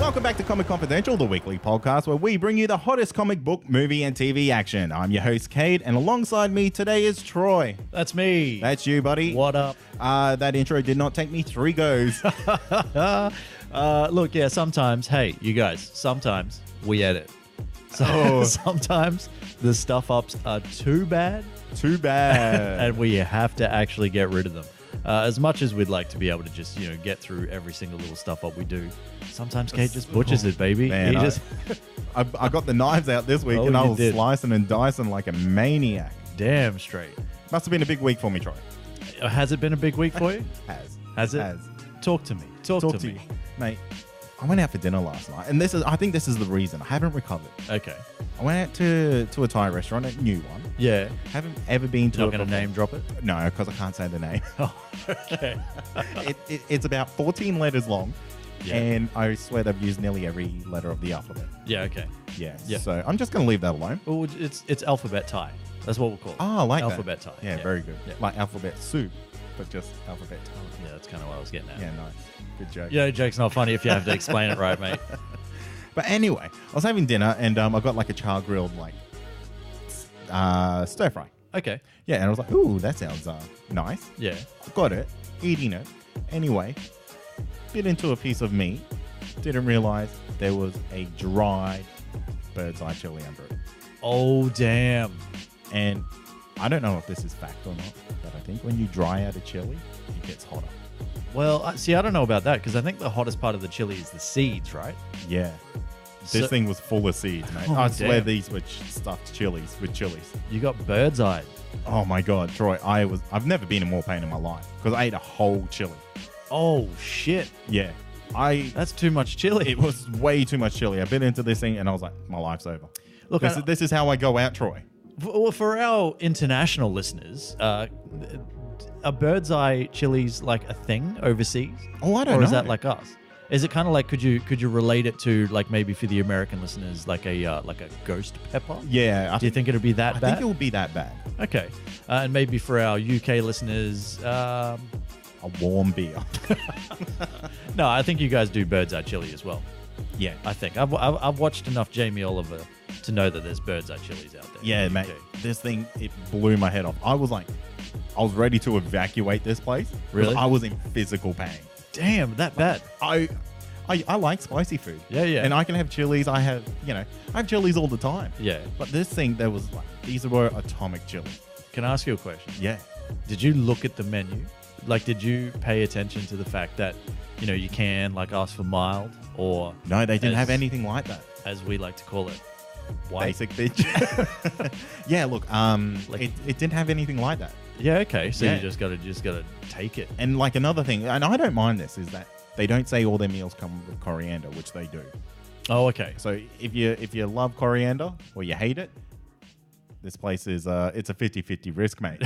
Welcome back to Comic Confidential, the weekly podcast where we bring you the hottest comic book, movie, and TV action. I'm your host, Cade, and alongside me today is Troy. That's me. That's you, buddy. What up? That intro did not take me 3 goes. Look, yeah, sometimes, hey, you guys, sometimes we edit. So sometimes the stuff ups are too bad. Too bad. And we have to actually get rid of them. As much as we'd like to be able to just, get through every single little stuff up we do, sometimes Kate just butchers it, baby. Man, I got the knives out this week and I was slicing and dicing like a maniac. Damn straight. Must have been a big week for me, Troy. Has it been a big week for you? Has it? Has. Talk to me. Talk to me. Mate, I went out for dinner last night, and I think this is the reason. I haven't recovered. Okay. I went out to a Thai restaurant, a new one. Yeah. Haven't ever been to it. Not going to name drop it? No, because I can't say the name. Oh, okay. It's about 14 letters long, yeah. And I swear they've used nearly every letter of the alphabet. Yeah, okay. Yeah. Yeah. So I'm just going to leave that alone. Well, it's alphabet Thai. That's what we'll call it. Oh, I like alphabet that. Thai. Yeah, very good. Yeah. Like alphabet soup, but just alphabet Thai. Yeah, that's kind of what I was getting at. Yeah, nice. Good joke. Yeah, joke's not funny if you have to explain it right, mate. But anyway, I was having dinner and I got like a char grilled stir fry. Okay. Yeah, and I was like, ooh, that sounds nice. Yeah. Got it. Eating it. Anyway, bit into a piece of meat. Didn't realize there was a dried bird's eye chili under it. Oh, damn. And I don't know if this is fact or not, but I think when you dry out a chili, it gets hotter. Well, see, I don't know about that because I think the hottest part of the chili is the seeds, right? Yeah. This thing was full of seeds, mate. Oh, I swear damn. these were stuffed chilies with chilies. You got bird's eye. Oh my God, Troy, I've never been in more pain in my life because I ate a whole chili. Oh, shit. Yeah. That's too much chili. It was way too much chili. I bit into this thing and I was like, my life's over. Look, this is how I go out, Troy. Well, for our international listeners, are bird's eye chilies like a thing overseas? Oh, I don't know. Or is that like us? Is it kind of like could you relate it to like maybe for the American listeners like a ghost pepper? Yeah. Do you think it'd be that bad? I think it would be that bad. Okay, and maybe for our UK listeners, a warm beer. no, I think you guys do bird's eye chili as well. Yeah, I think I've watched enough Jamie Oliver to know that there's bird's eye chilies out there. Yeah, mate. This thing, it blew my head off. I was ready to evacuate this place. Really? I was in physical pain. Damn, that bad. I like spicy food. Yeah, yeah. And I can have chilies. I have chilies all the time. Yeah. But this thing, these were atomic chilies. Can I ask you a question? Yeah. Did you look at the menu? Like, did you pay attention to the fact that, you can like ask for mild or... No, they didn't have anything like that. As we like to call it. White. Basic bitch. Yeah, look, it didn't have anything like that. Yeah, okay. So yeah. you just gotta take it. And like another thing, and I don't mind this, is that they don't say all their meals come with coriander, which they do. Oh, okay. So if you love coriander or you hate it, this place is it's a 50-50 risk, mate.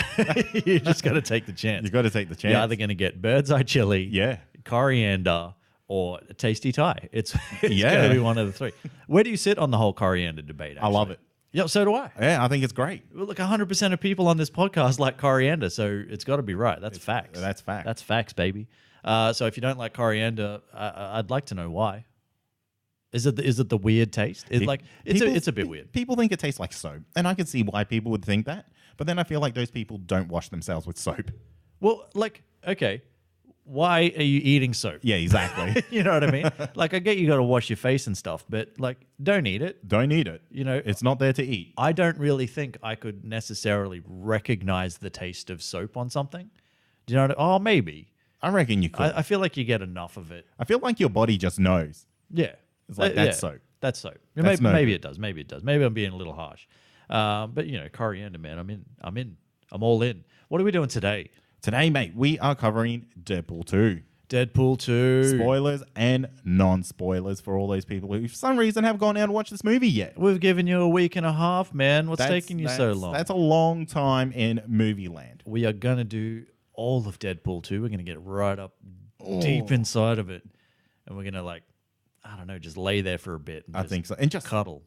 You just got to take the chance. You got to take the chance. You're either going to get bird's eye chili, yeah, coriander, or a tasty Thai. It's yeah. going to be one of the three. Where do you sit on the whole coriander debate? Actually? I love it. Yeah, so do I. Yeah, I think it's great. Well, look, 100% of people on this podcast like coriander, so it's got to be right. That's facts. That's facts. That's facts, baby. So if you don't like coriander, I'd like to know why. Is it the weird taste? It's a bit weird. People think it tastes like soap, and I can see why people would think that. But then I feel like those people don't wash themselves with soap. Well, okay, why are you eating soap? Yeah, exactly. You know what I mean? Like, I get you got to wash your face and stuff, but don't eat it. Don't eat it. It's not there to eat. I don't really think I could necessarily recognize the taste of soap on something. Do you know what Oh, maybe. I reckon you could. I feel like you get enough of it. I feel like your body just knows. Yeah. It's like, that's soap. That's soap. That's maybe it does. Maybe it does. Maybe I'm being a little harsh. But, coriander, man, I'm in. I'm all in. What are we doing today? Today, mate, we are covering Deadpool 2. Deadpool 2. Spoilers and non-spoilers for all those people who, for some reason, have gone out and watched this movie yet. We've given you a week and a half, man. What's taking you so long? That's a long time in movie land. We are going to do all of Deadpool 2. We're going to get right up deep inside of it. And we're going to, I don't know, just lay there for a bit. I think so. And just cuddle.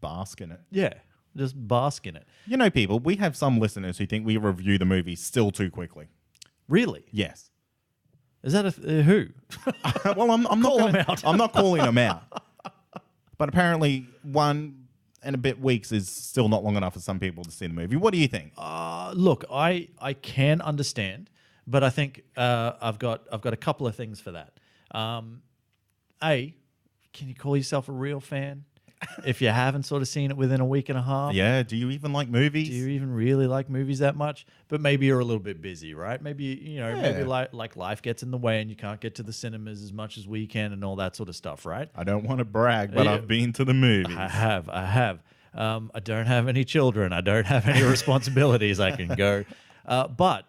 Bask in it. Yeah. Just bask in it. People, we have some listeners who think we review the movie still too quickly. Really? Yes. Is that who? Well, I'm not Call gonna, him out. I'm not calling him out. But apparently 1 and a bit weeks is still not long enough for some people to see the movie. What do you think? Look, I can understand, but I think I've got a couple of things for that. Can you call yourself a real fan if you haven't sort of seen it within a week and a half? Yeah, do you even like movies? Do you even really like movies that much? But maybe you're a little bit busy, right? Maybe maybe like life gets in the way and you can't get to the cinemas as much as we can and all that sort of stuff, right? I don't want to brag, but I've been to the movies. I have. I don't have any children. I don't have any responsibilities. I can go. But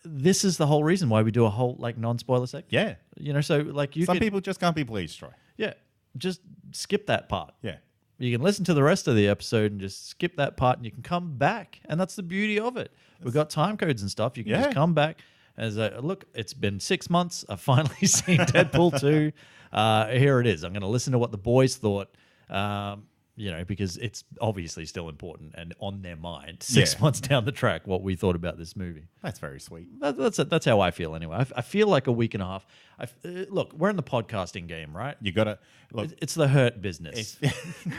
this is the whole reason why we do a whole like non-spoiler section. Yeah. So like Some people just can't be pleased, Troy. Yeah, just skip that part. Yeah. You can listen to the rest of the episode and just skip that part and you can come back. And that's the beauty of it. We've got time codes and stuff. You can just come back as look, it's been 6 months. I've finally seen Deadpool 2. Here it is. I'm going to listen to what the boys thought, because it's obviously still important and on their mind 6 months down the track what we thought about this movie. That's very sweet. That's how I feel anyway. I feel like a week and a half. Look, we're in the podcasting game, right? You got to look. It's the hurt business.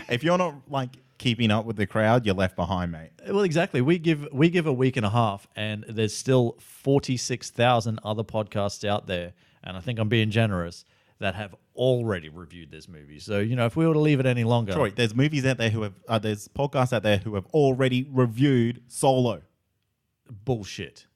If you're not like keeping up with the crowd, you're left behind, mate. Well, exactly. We give a week and a half, and there's still 46,000 other podcasts out there, and I think I'm being generous, that have already reviewed this movie. So if we were to leave it any longer, Troy, there's movies out there there's podcasts out there who have already reviewed Solo. Bullshit.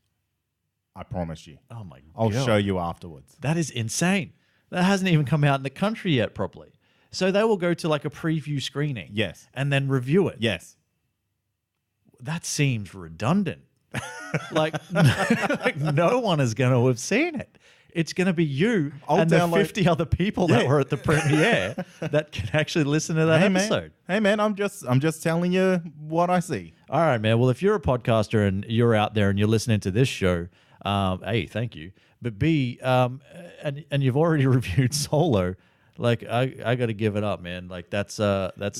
I promise you. Oh my god! I'll show you afterwards. That is insane. That hasn't even come out in the country yet properly. So they will go to like a preview screening. Yes. And then review it. Yes. That seems redundant. like no one is going to have seen it. It's going to be you and the 50 other people that were at the premiere that can actually listen to that episode. Hey man, I'm just telling you what I see. All right, man. Well, if you're a podcaster and you're out there and you're listening to this show, A, thank you. But B, and you've already reviewed Solo, like I got to give it up, man. Like that's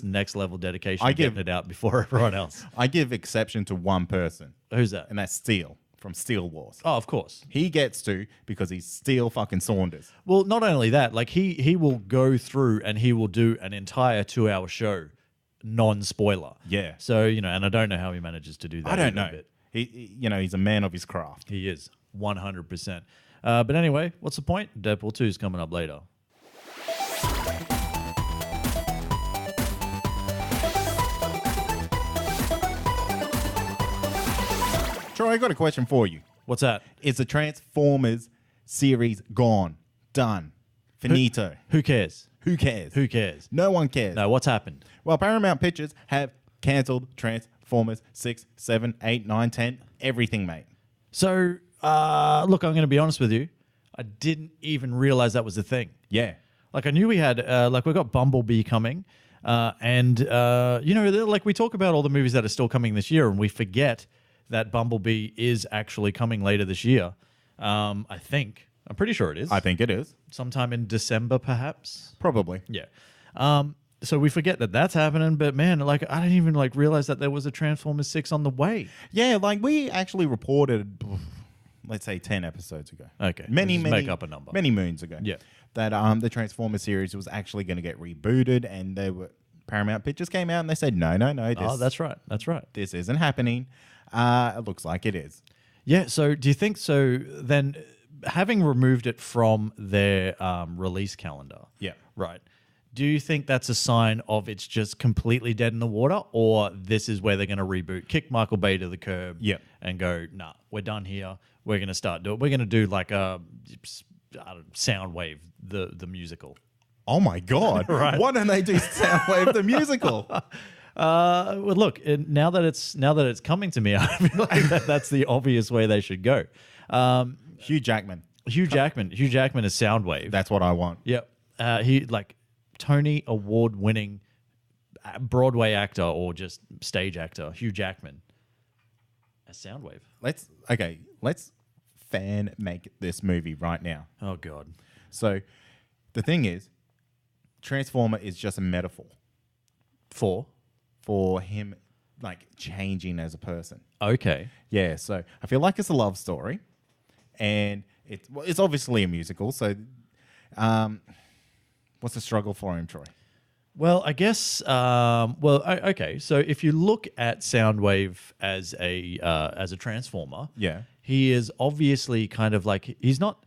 next level dedication. Getting it out before everyone else. I give exception to one person. Who's that? And that's Steele from Steel Wars. Oh, of course. He gets to because he's Steele fucking Saunders. Well, not only that, like he will go through and he will do an entire 2-hour show, non-spoiler. Yeah. So and I don't know how he manages to do that. I don't know. Bit. He's a man of his craft. He is 100%. But anyway, what's the point? Deadpool 2 is coming up later. Troy, I got a question for you. What's that? Is the Transformers series gone? Done? Finito? Who cares? Who cares? Who cares? No one cares. No, what's happened? Well, Paramount Pictures have cancelled Transformers 6, 7, 8, 9, 10, everything, mate. So, look, I'm going to be honest with you. I didn't even realize that was a thing. Yeah. Like, I knew we had, we've got Bumblebee coming. Like we talk about all the movies that are still coming this year, and we forget that Bumblebee is actually coming later this year. I think. I'm pretty sure it is. I think it is. Sometime in December, perhaps. Probably. Yeah. So we forget that that's happening, but man, like I didn't even like realize that there was a Transformers 6 on the way. Yeah, like we actually reported, let's say 10 episodes ago. Okay. Many make up a number. Many moons ago. Yeah. That the Transformers series was actually going to get rebooted, and Paramount Pictures came out and they said, no. That's right. That's right. This isn't happening. It looks like it is. Yeah. So do you think so? Then, having removed it from their release calendar, yeah, right. Do you think that's a sign of it's just completely dead in the water, or this is where they're going to reboot, kick Michael Bay to the curb, and go, nah, we're done here. We're going to start doing. We're going to do like a Soundwave, the musical. Oh my god! Right. Why don't they do Soundwave the musical? Well, look, now that it's coming to me, I feel like that's the obvious way they should go. Hugh Jackman. Hugh Jackman is Soundwave. That's what I want. Yep. He like Tony Award-winning Broadway actor or just stage actor, Hugh Jackman as Soundwave. Let's fan make this movie right now. Oh God. So the thing is, Transformer is just a metaphor for him like changing as a person. Okay. Yeah, so I feel like it's a love story, and It's obviously a musical. So, what's the struggle for him, Troy? Well, I guess. Okay. So if you look at Soundwave as a transformer, Yeah. he is obviously kind of like he's not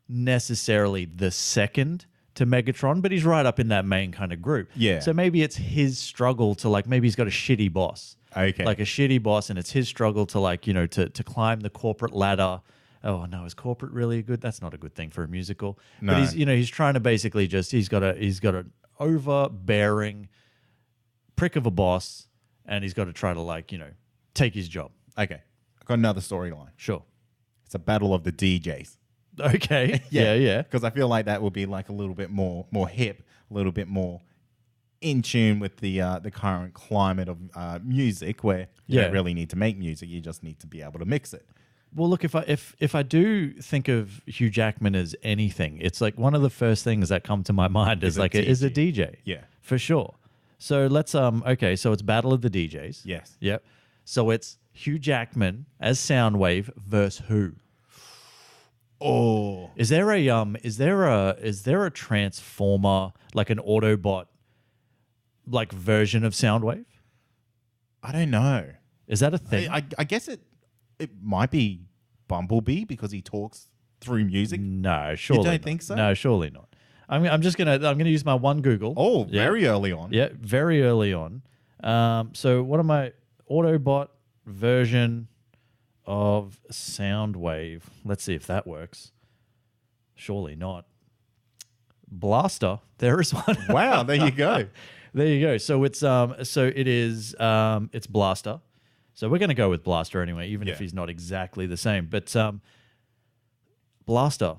necessarily the second to Megatron, but he's right up in that main kind of group. Yeah. So maybe it's his struggle to like maybe he's got a shitty boss. Okay. Like a shitty boss, and it's his struggle to like to climb the corporate ladder. Oh no, is corporate really good? That's not a good thing for a musical. No. But he's trying to basically just he's got an overbearing prick of a boss, and he's got to try to like take his job. Okay. I've got another storyline. Sure. It's a battle of the DJs. Okay. Yeah. Because I feel like that would be like a little bit more hip, a little bit more in tune with the current climate of music, where you don't really need to make music, you just need to be able to mix it. Well, look, if I do think of Hugh Jackman as anything, it's like one of the first things that come to my mind is a DJ. Yeah. For sure. So let's okay, so it's Battle of the DJs. Yes. Yep. So it's Hugh Jackman as Soundwave versus who? Oh. Is there a transformer, like an Autobot like version of Soundwave? I don't know. Is that a thing? I guess it might be Bumblebee because he talks through music. No, surely You don't not. think so? No, surely not. I'm gonna use my one Google. Oh, very early on. Yeah, very early on. So what am I? Autobot version of Soundwave. Let's see if that works. Surely not. Blaster. There is one. Wow, there you go. There you go. So it's it's Blaster. So we're going to go with Blaster anyway, even if he's not exactly the same. But Blaster,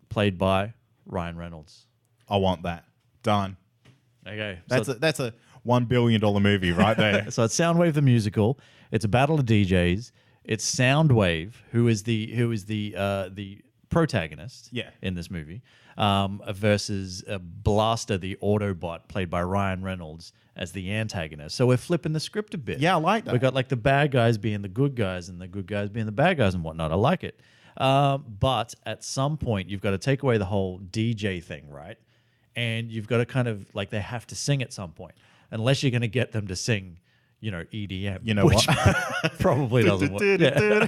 played by Ryan Reynolds. I want that. Done. Okay, That's a $1 billion movie right there. So it's Soundwave the musical. It's a battle of DJs. It's Soundwave who is the protagonist in this movie versus Blaster the Autobot played by Ryan Reynolds as the antagonist. So we're flipping the script a bit. Yeah, I like that. We got like the bad guys being the good guys and the good guys being the bad guys and whatnot. I like it. But at some point you've got to take away the whole DJ thing, right? And you've got to kind of like they have to sing at some point, unless you're going to get them to sing, EDM. You know which what? probably doesn't work. Yeah.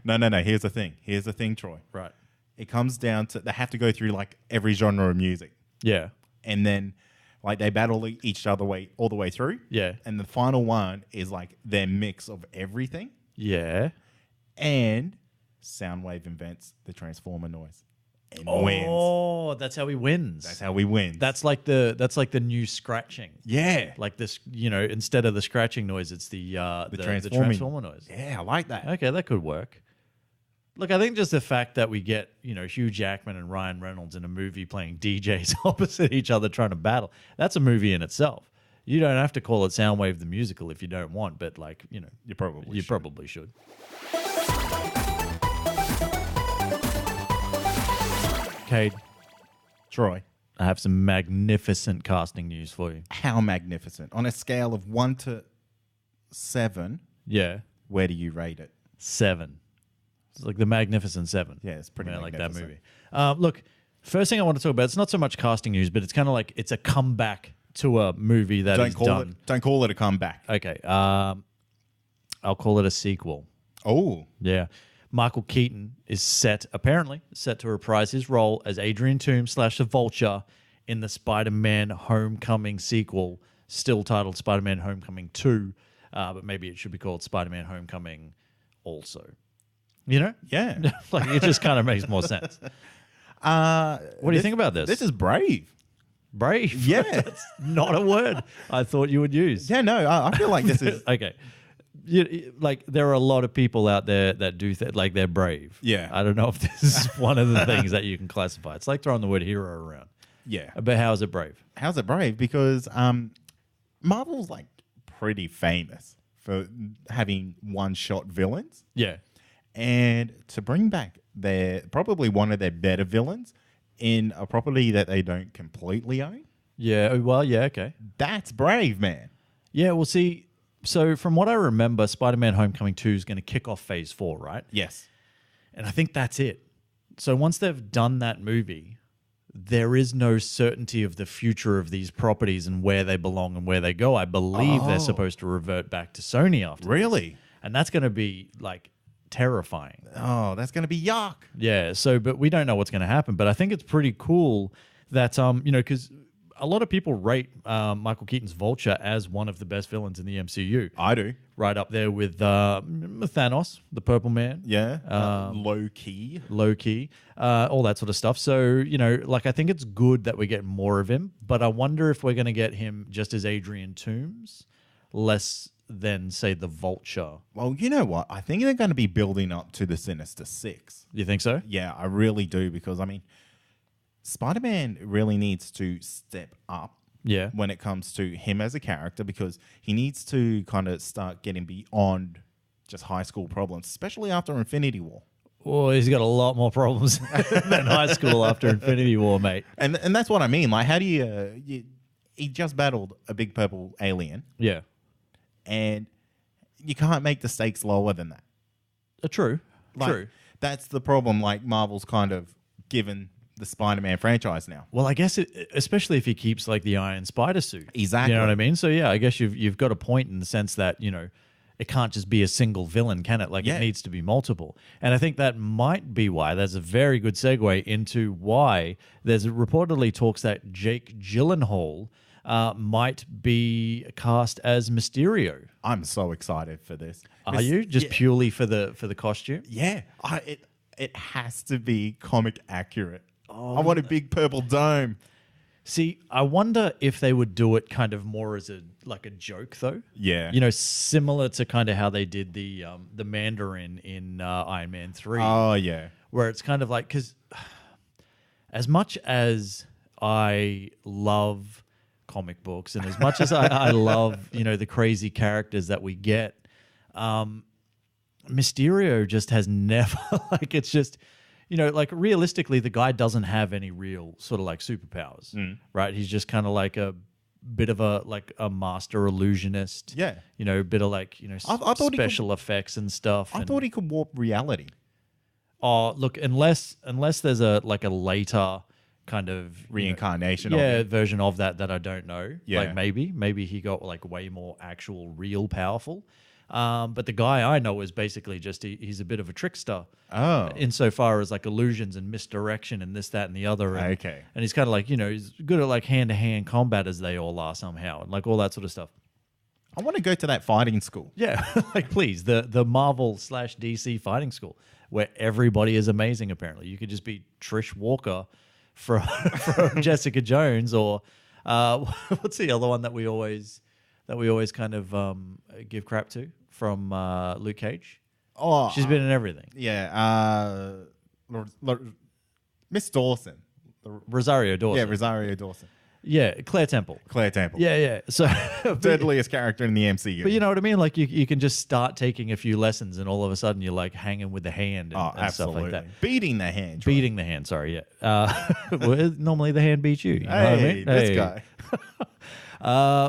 No. Here's the thing, Troy. Right. It comes down to they have to go through like every genre of music. Yeah. And then like they battle each other all the way through. Yeah. And the final one is like their mix of everything. Yeah. And Soundwave invents the transformer noise and wins. Oh, that's how he wins. That's how we win. That's like the new scratching. Yeah. Like this, instead of the scratching noise, it's the transformer noise. Yeah, I like that. Okay, that could work. Look, I think just the fact that we get, Hugh Jackman and Ryan Reynolds in a movie playing DJs opposite each other trying to battle, that's a movie in itself. You don't have to call it Soundwave the musical if you don't want, but like, you probably should. Cade, Troy, I have some magnificent casting news for you. how magnificent. On a scale of 1 to 7, Yeah, where do you rate it? 7. It's like the Magnificent Seven. Yeah, it's pretty like that magnificent. movie. Look, first thing I want to talk about, it's not so much casting news, but it's kind of like it's a comeback to a movie that is done. Don't call it a comeback. Okay, I'll call it a sequel. Oh. Yeah. Michael Keaton is apparently set to reprise his role as Adrian Toomes / the Vulture in the Spider-Man Homecoming sequel, still titled Spider-Man Homecoming 2, but maybe it should be called Spider-Man Homecoming also. Yeah. Like it just kind of makes more sense. What do you think about this? This is brave. Brave? Yeah. That's not a word I thought you would use. Yeah, no, I feel like this is... Okay. Like there are a lot of people out there that do like they're brave. Yeah. I don't know if this is one of the things that you can classify. It's like throwing the word hero around. Yeah. But how is it brave? How's it brave? Because Marvel's like pretty famous for having one-shot villains. Yeah. And to bring back probably one of their better villains in a property that they don't completely own. Yeah. Well, yeah. Okay. That's brave, man. Yeah. Well, see, so from what I remember, Spider-Man Homecoming 2 is going to kick off Phase 4, right? Yes. And I think that's it. So once they've done that movie, there is no certainty of the future of these properties and where they belong and where they go. I believe they're supposed to revert back to Sony after Really? this. And that's going to be like terrifying. Oh, that's going to be yuck. Yeah. So, but we don't know what's going to happen. But I think it's pretty cool that, because a lot of people rate Michael Keaton's Vulture as one of the best villains in the MCU. I do. Right up there with Thanos, the Purple Man. Yeah. Low key. Low key, all that sort of stuff. So, I think it's good that we get more of him, but I wonder if we're going to get him just as Adrian Toomes, less than, say, the Vulture. Well, you know what? I think they're going to be building up to the Sinister Six. You think so? Yeah, I really do, because, Spider-Man really needs to step up when it comes to him as a character, because he needs to kind of start getting beyond just high school problems, especially after Infinity War. Well, he's got a lot more problems than high school after Infinity War, mate. And that's what I mean. Like, how do he just battled a big purple alien. Yeah. And you can't make the stakes lower than that. True. True. That's the problem. Like, Marvel's kind of given the Spider-Man franchise now. Well, I guess especially if he keeps like the Iron Spider suit. Exactly. You know what I mean? So yeah, I guess you've got a point in the sense that, it can't just be a single villain, can it? Like it needs to be multiple. And I think that might be why there's a very good segue into why there's reportedly talks that Jake Gyllenhaal might be cast as Mysterio. I'm so excited for this. Are you? Just purely for the costume? Yeah. It has to be comic accurate. I want a big purple dome. See, I wonder if they would do it kind of more as a joke, though. Yeah. Similar to kind of how they did the Mandarin in Iron Man 3. Oh, yeah. Where it's kind of like, because as much as I love comic books and as much as I love, the crazy characters that we get, Mysterio just has never, it's just... realistically, the guy doesn't have any real sort of superpowers, right? He's just kind of like a bit of a master illusionist. Yeah. A bit of I special effects and stuff. I thought he could warp reality. Oh, look, unless there's a later kind of reincarnation version of that I don't know. Yeah. Maybe he got way more actual real powerful. But the guy I know is basically just he's a bit of a trickster. Oh. Insofar as illusions and misdirection and this, that, and the other. And, okay. And he's kind of he's good at hand-to-hand combat as they all are somehow, and all that sort of stuff. I want to go to that fighting school. Yeah, please, the Marvel / DC fighting school where everybody is amazing. Apparently, you could just be Trish Walker from Jessica Jones, or what's the other one that we always kind of give crap to from Luke Cage? Oh, she's been in everything. Yeah, Miss Dawson, Rosario Dawson. Yeah, Rosario Dawson. Yeah, Claire Temple. Yeah. So deadliest character in the MCU. But you know what I mean? You can just start taking a few lessons, and all of a sudden you're hanging with the hand and stuff like that. Beating the hand. Beating the hand. Sorry, yeah. Well, normally the hand beats you. You know what I mean? This guy.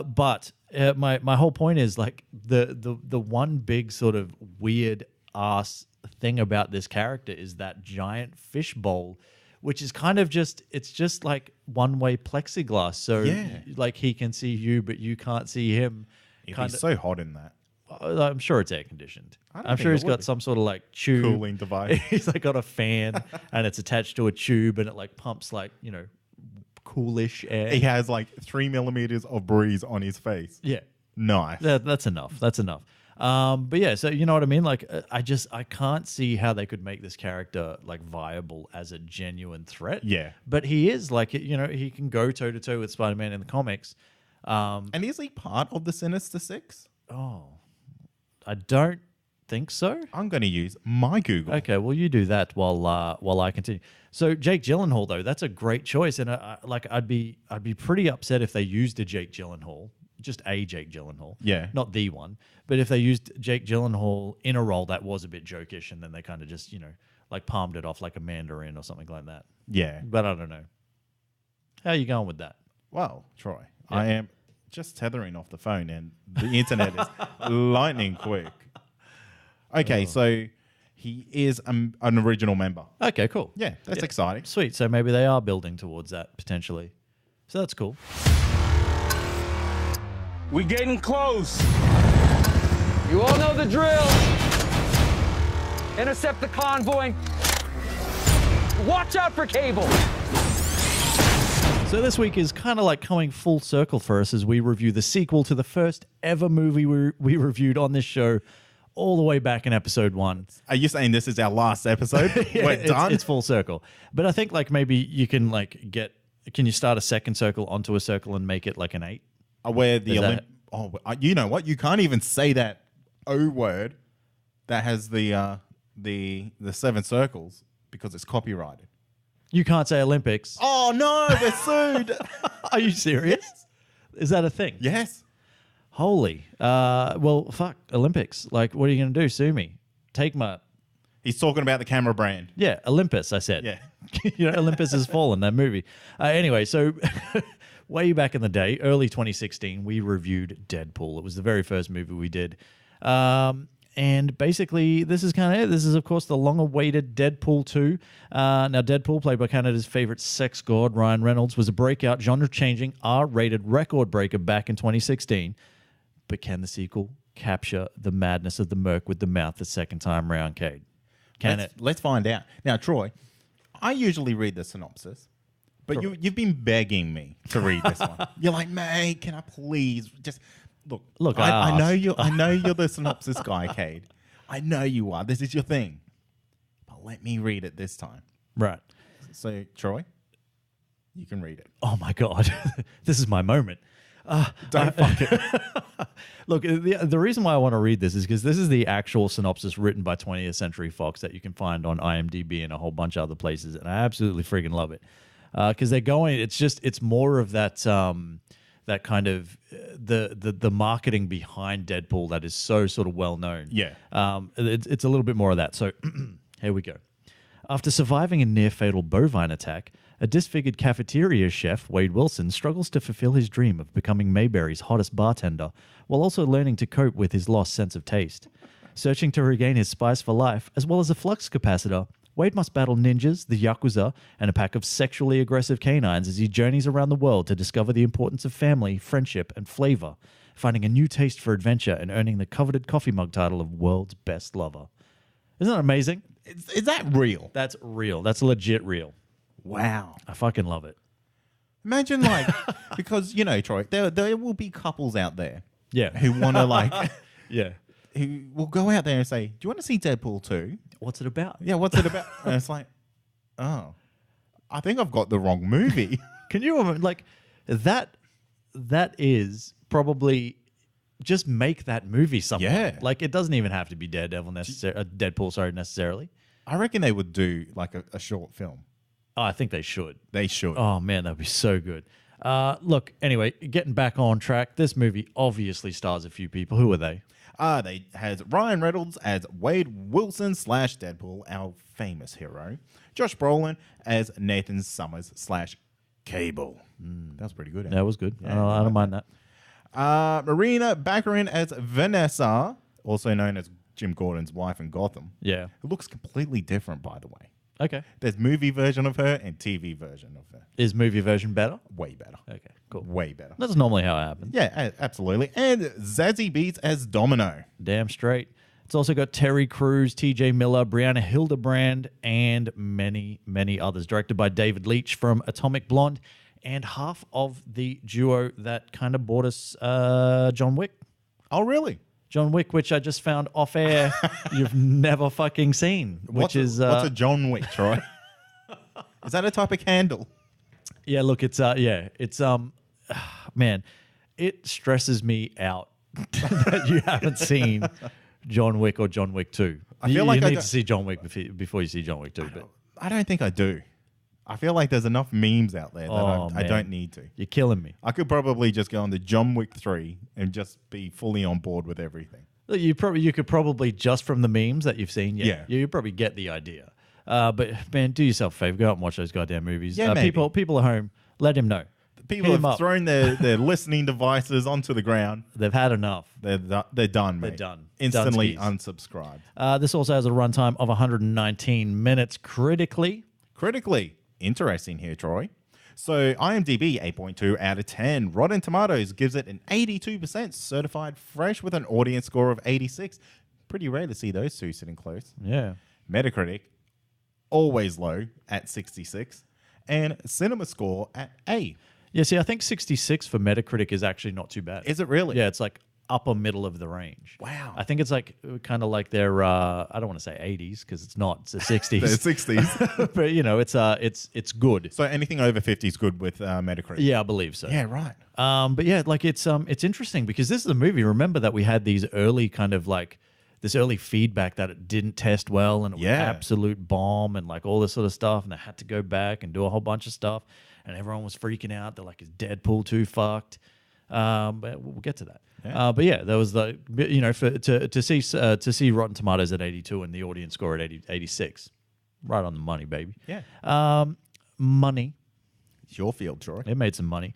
But my whole point is the one big sort of weird ass thing about this character is that giant fishbowl, which is kind of just one-way plexiglass. So he can see you, but you can't see him. He's so hot in that. I'm sure it's air conditioned. I'm sure he's got some sort of tube cooling device. He's got a fan and it's attached to a tube and it pumps coolish air. He has 3 millimeters of breeze on his face. Yeah. Nice. That's enough. But yeah, so you know what I mean? I can't see how they could make this character viable as a genuine threat. Yeah. But he is he can go toe to toe with Spider-Man in the comics. And is he part of the Sinister Six? Oh, I don't think so. I'm going to use my Google. Okay, well you do that while I continue. So Jake Gyllenhaal though, that's a great choice, and I'd be pretty upset if they used a Jake Gyllenhaal. Just a Jake Gyllenhaal. Yeah. Not the one. But if they used Jake Gyllenhaal in a role that was a bit jokish and then they kind of just, palmed it off like a Mandarin or something like that. Yeah. But I don't know. How are you going with that? Well, Troy, I am just tethering off the phone and the internet is lightning quick. Okay, so he is an original member. Okay, cool. Yeah, that's exciting. Sweet. So maybe they are building towards that potentially. So that's cool. We getting close. You all know the drill. Intercept the convoy. Watch out for Cable. So this week is kind of like coming full circle for us as we review the sequel to the first ever movie we reviewed on this show all the way back in episode 1. Are you saying this is our last episode? Yeah, We're done? It's full circle. But I think like maybe you can like can you start a second circle onto a circle and make it like an 8? Where the you know what? You can't even say that O word that has the 7 circles because it's copyrighted. You can't say Olympics. Oh no, we're sued. Are you serious? Yes. Is that a thing? Yes. Holy. Well, fuck Olympics. Like, what are you going to do? Sue me. Take my... He's talking about the camera brand. Yeah, Olympus, I said. Yeah. You know, Olympus has fallen, that movie. Anyway, so way back in the day, early 2016, we reviewed Deadpool. It was the very first movie we did. And basically, this is kind of it. This is, of course, the long-awaited Deadpool 2. Now, Deadpool, played by Canada's favorite sex god, Ryan Reynolds, was a breakout, genre-changing, R-rated record breaker back in 2016. But can the sequel capture the madness of the Merc with the mouth the second time round, Cade? Let's find out. Now, Troy, I usually read the synopsis, but you've been begging me to read this one. You're like, mate, can I please just... Look. I know you're the synopsis guy, Cade. I know you are. This is your thing. But let me read it this time. Right. So, Troy, you can read it. Oh my God, this is my moment. Don't fuck it. Look, the reason why I want to read this is because this is the actual synopsis written by 20th Century Fox that you can find on IMDb and a whole bunch of other places, and I absolutely freaking love it because they're going. It's more of that. That kind of the marketing behind Deadpool that is so sort of well known. Yeah. It's a little bit more of that. So here we go. After surviving a near-fatal bovine attack, a disfigured cafeteria chef, Wade Wilson, struggles to fulfill his dream of becoming Mayberry's hottest bartender while also learning to cope with his lost sense of taste. Searching to regain his spice for life, as well as a flux capacitor, Wade must battle ninjas, the Yakuza, and a pack of sexually aggressive canines as he journeys around the world to discover the importance of family, friendship, and flavor, finding a new taste for adventure and earning the coveted coffee mug title of World's Best Lover. Isn't that amazing? Is that real? That's real. That's legit real. Wow. I fucking love it. Imagine, like, because, you know, Troy, there will be couples out there Yeah. who want to, like... Yeah. Who will go out there and say, do you want to see Deadpool 2? What's it about? Yeah, what's it about? And it's like, oh, I think I've got the wrong movie. Can you like that is probably just make that movie somewhere. Yeah. Like it doesn't even have to be Deadpool necessarily. I reckon they would do like a short film. Oh, I think they should. They should. Oh man, that'd be so good. Look, anyway, getting back on track, this movie obviously stars a few people. Who are they? They has Ryan Reynolds as Wade Wilson / Deadpool, our famous hero. Josh Brolin as Nathan Summers / Cable. That was pretty good. That was good. Yeah, I don't mind that. Marina Baccarin as Vanessa, also known as Jim Gordon's wife in Gotham. Yeah. It looks completely different, by the way. Okay. There's movie version of her and TV version of her. Is movie version better? Way better. Okay, cool. Way better. That's normally how it happens. Yeah, absolutely. And Zazie Beetz as Domino. Damn straight. It's also got Terry Crews, TJ Miller, Brianna Hildebrand, and many, many others. Directed by David Leitch from Atomic Blonde, and half of the duo that kind of bought us John Wick. Oh, really? John Wick, which I just found off air, you've never fucking seen. What's a John Wick, Troy? Is that a type of candle? Yeah, look, it's man, it stresses me out that you haven't seen John Wick or John Wick 2. I feel like you need to see John Wick before you see John Wick 2. But I don't think I do. I feel like there's enough memes out there that I don't need to. You're killing me. I could probably just go on to John Wick 3 and just be fully on board with everything. You could probably just from the memes that you've seen, you probably get the idea. But man, do yourself a favor, go out and watch those goddamn movies. Yeah, maybe. People at home, let him know. People have thrown their listening devices onto the ground. They've had enough. They're done, mate. They're done. Instantly unsubscribed. This also has a runtime of 119 minutes critically. Critically. Interesting here, Troy. So IMDb, 8.2 out of 10. Rotten Tomatoes gives it an 82% certified fresh with an audience score of 86. Pretty rare to see those two sitting close. Yeah. Metacritic, always low at 66. And Cinema Score at A. Yeah, see, I think 66 for Metacritic is actually not too bad. Is it really? Yeah, it's like upper middle of the range. Wow. I think it's like kind of like their I don't want to say 80s because it's not. It's the 60s. The 60s. But you know, it's good. So anything over 50 is good with Metacritic. Yeah, I believe so. Yeah, right. But yeah, like it's interesting because this is a movie. Remember that we had these early kind of like this early feedback that it didn't test well and it was absolute bomb and like all this sort of stuff, and they had to go back and do a whole bunch of stuff, and everyone was freaking out. They're like, "Is Deadpool too fucked?" But we'll get to that. Yeah. But yeah, there was the to see Rotten Tomatoes at 82 and the audience score at 86, right on the money, baby. Yeah. Money. It's your field, Troy. It made some money.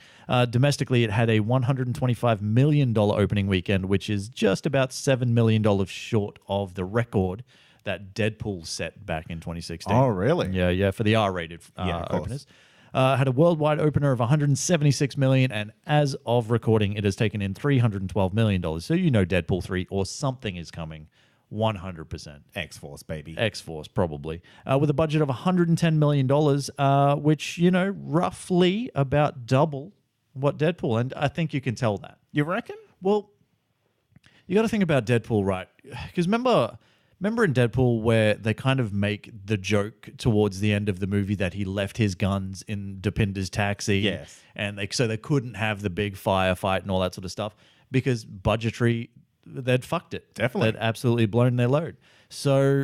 Domestically, it had a $125 million opening weekend, which is just about $7 million short of the record that Deadpool set back in 2016. Oh, really? Yeah, for the R-rated openers. Had a worldwide opener of $176 million, and as of recording, it has taken in $312 million. So you know Deadpool 3 or something is coming. 100%. X-Force, baby. X-Force, probably. With a budget of $110 million, which, you know, roughly about double what Deadpool. And I think you can tell that. You reckon? Well, you got to think about Deadpool, right? Because remember in Deadpool where they kind of make the joke towards the end of the movie that he left his guns in Dipinder's taxi. Yes. And so they couldn't have the big firefight and all that sort of stuff because budgetary... They'd fucked it. Definitely. They'd absolutely blown their load. So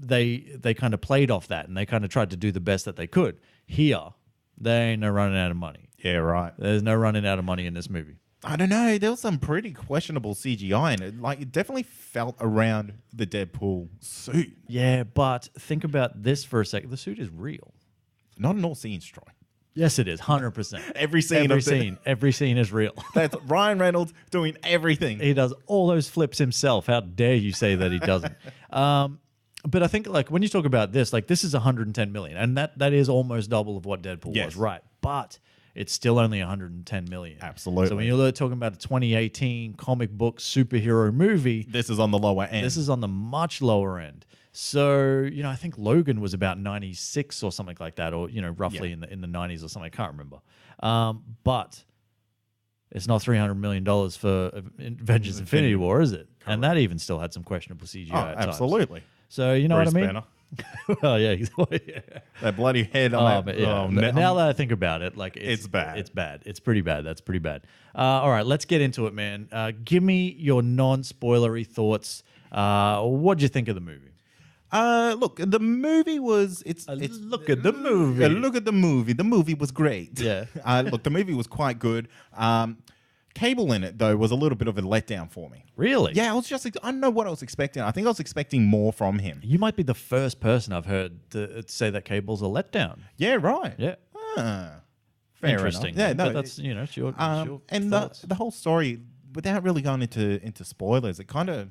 they kind of played off that and they kind of tried to do the best that they could. Here, there ain't no running out of money. Yeah, right. There's no running out of money in this movie. I don't know. There was some pretty questionable CGI and it definitely felt around the Deadpool suit. Yeah, but think about this for a second. The suit is real. Not in all scenes, Troy. Yes, it is. 100%. Every scene is real. That's Ryan Reynolds doing everything. He does all those flips himself. How dare you say that he doesn't? But I think like when you talk about this, like this is 110 million, and that is almost double of what Deadpool was, right? But it's still only 110 million. Absolutely. So when you're talking about a 2018 comic book superhero movie, this is on the lower end. This is on the much lower end. So, you know, I think Logan was about 96 or something like that, or, you know, roughly in the 90s or something. I can't remember. But it's not $300 million for Avengers Infinity War, is it? Correct. And that even still had some questionable CGI at times. Absolutely. So, you know Bruce what I mean? Well, yeah. That bloody head on that. Yeah. Now that I think about it, like it's bad. It's bad. It's pretty bad. That's pretty bad. All right, let's get into it, man. Give me your non-spoilery thoughts. What did you think of the movie? Look, the movie was. Look at the movie. Look at the movie. The movie was great. Yeah. Look, the movie was quite good. Cable in it though was a little bit of a letdown for me. Really? Yeah, I don't know what I was expecting. I think I was expecting more from him. You might be the first person I've heard to say that Cable's a letdown. Yeah, right. Yeah. Fair Interesting. enough. Yeah, no, but that's it's your and thoughts. the whole story, without really going into spoilers, it kind of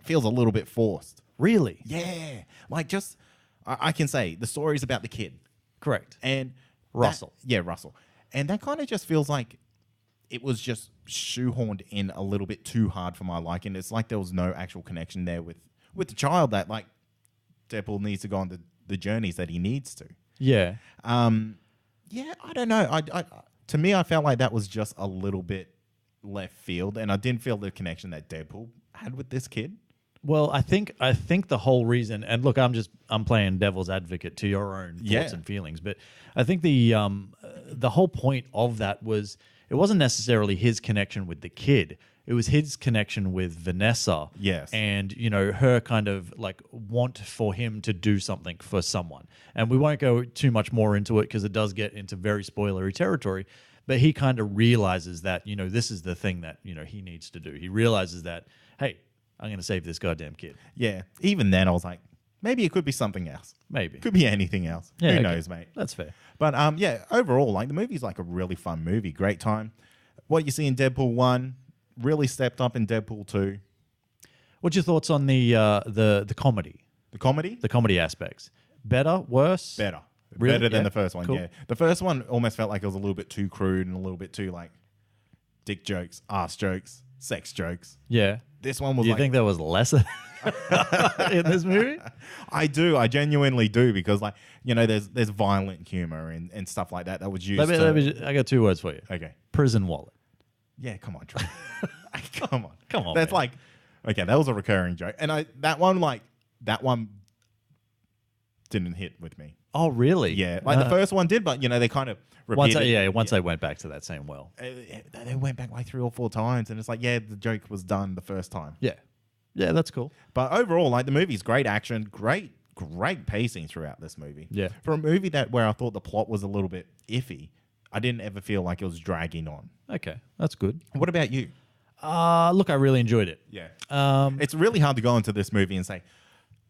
feels a little bit forced. Really? Yeah. Like just, I can say the story is about the kid. Correct. And Russell. Russell. And that kind of just feels like it was just shoehorned in a little bit too hard for my liking. It's like there was no actual connection there with the child that like Deadpool needs to go on the journeys that he needs to. Yeah. Yeah, I don't know. To me, I felt like that was just a little bit left field, and I didn't feel the connection that Deadpool had with this kid. Well, I think the whole reason, and look, I'm playing devil's advocate to your own thoughts and feelings, but I think the whole point of that was it wasn't necessarily his connection with the kid. It was his connection with Vanessa. Yes. And, you know, her kind of like want for him to do something for someone. And we won't go too much more into it because it does get into very spoilery territory. But he kind of realizes that, you know, this is the thing that, you know, he needs to do. He realizes that, hey, I'm going to save this goddamn kid. Yeah. Even then, I was like, Maybe it could be something else. Maybe. Could be anything else. Yeah, Who okay. knows, mate? That's fair. But yeah, overall, like the movie's like a really fun movie. Great time. What you see in Deadpool 1 really stepped up in Deadpool 2. What's your thoughts on the comedy? The comedy? The comedy aspects. Better, worse? Better. Really? Better than Yeah. the first one, Cool. yeah. The first one almost felt like it was a little bit too crude and a little bit too like dick jokes, ass jokes, sex jokes. Yeah. This one was Do you like... think there was less in this movie? I do. I genuinely do because like, you know, there's violent humor and stuff like that was used I got 2 words for you. Okay. Prison wallet. Yeah, come on, Troy. Come on. Come on, That's man. like... Okay, that was a recurring joke. And that one didn't hit with me. Oh, really? Yeah, like the first one did, but you know they kind of repeated. Once I went back to that same well. They went back like 3 or 4 times, and it's like, yeah, the joke was done the first time. Yeah, that's cool. But overall, like the movie's great action, great pacing throughout this movie. Yeah, for a movie where I thought the plot was a little bit iffy, I didn't ever feel like it was dragging on. Okay, that's good. What about you? Look, I really enjoyed it. Yeah, it's really hard to go into this movie and say,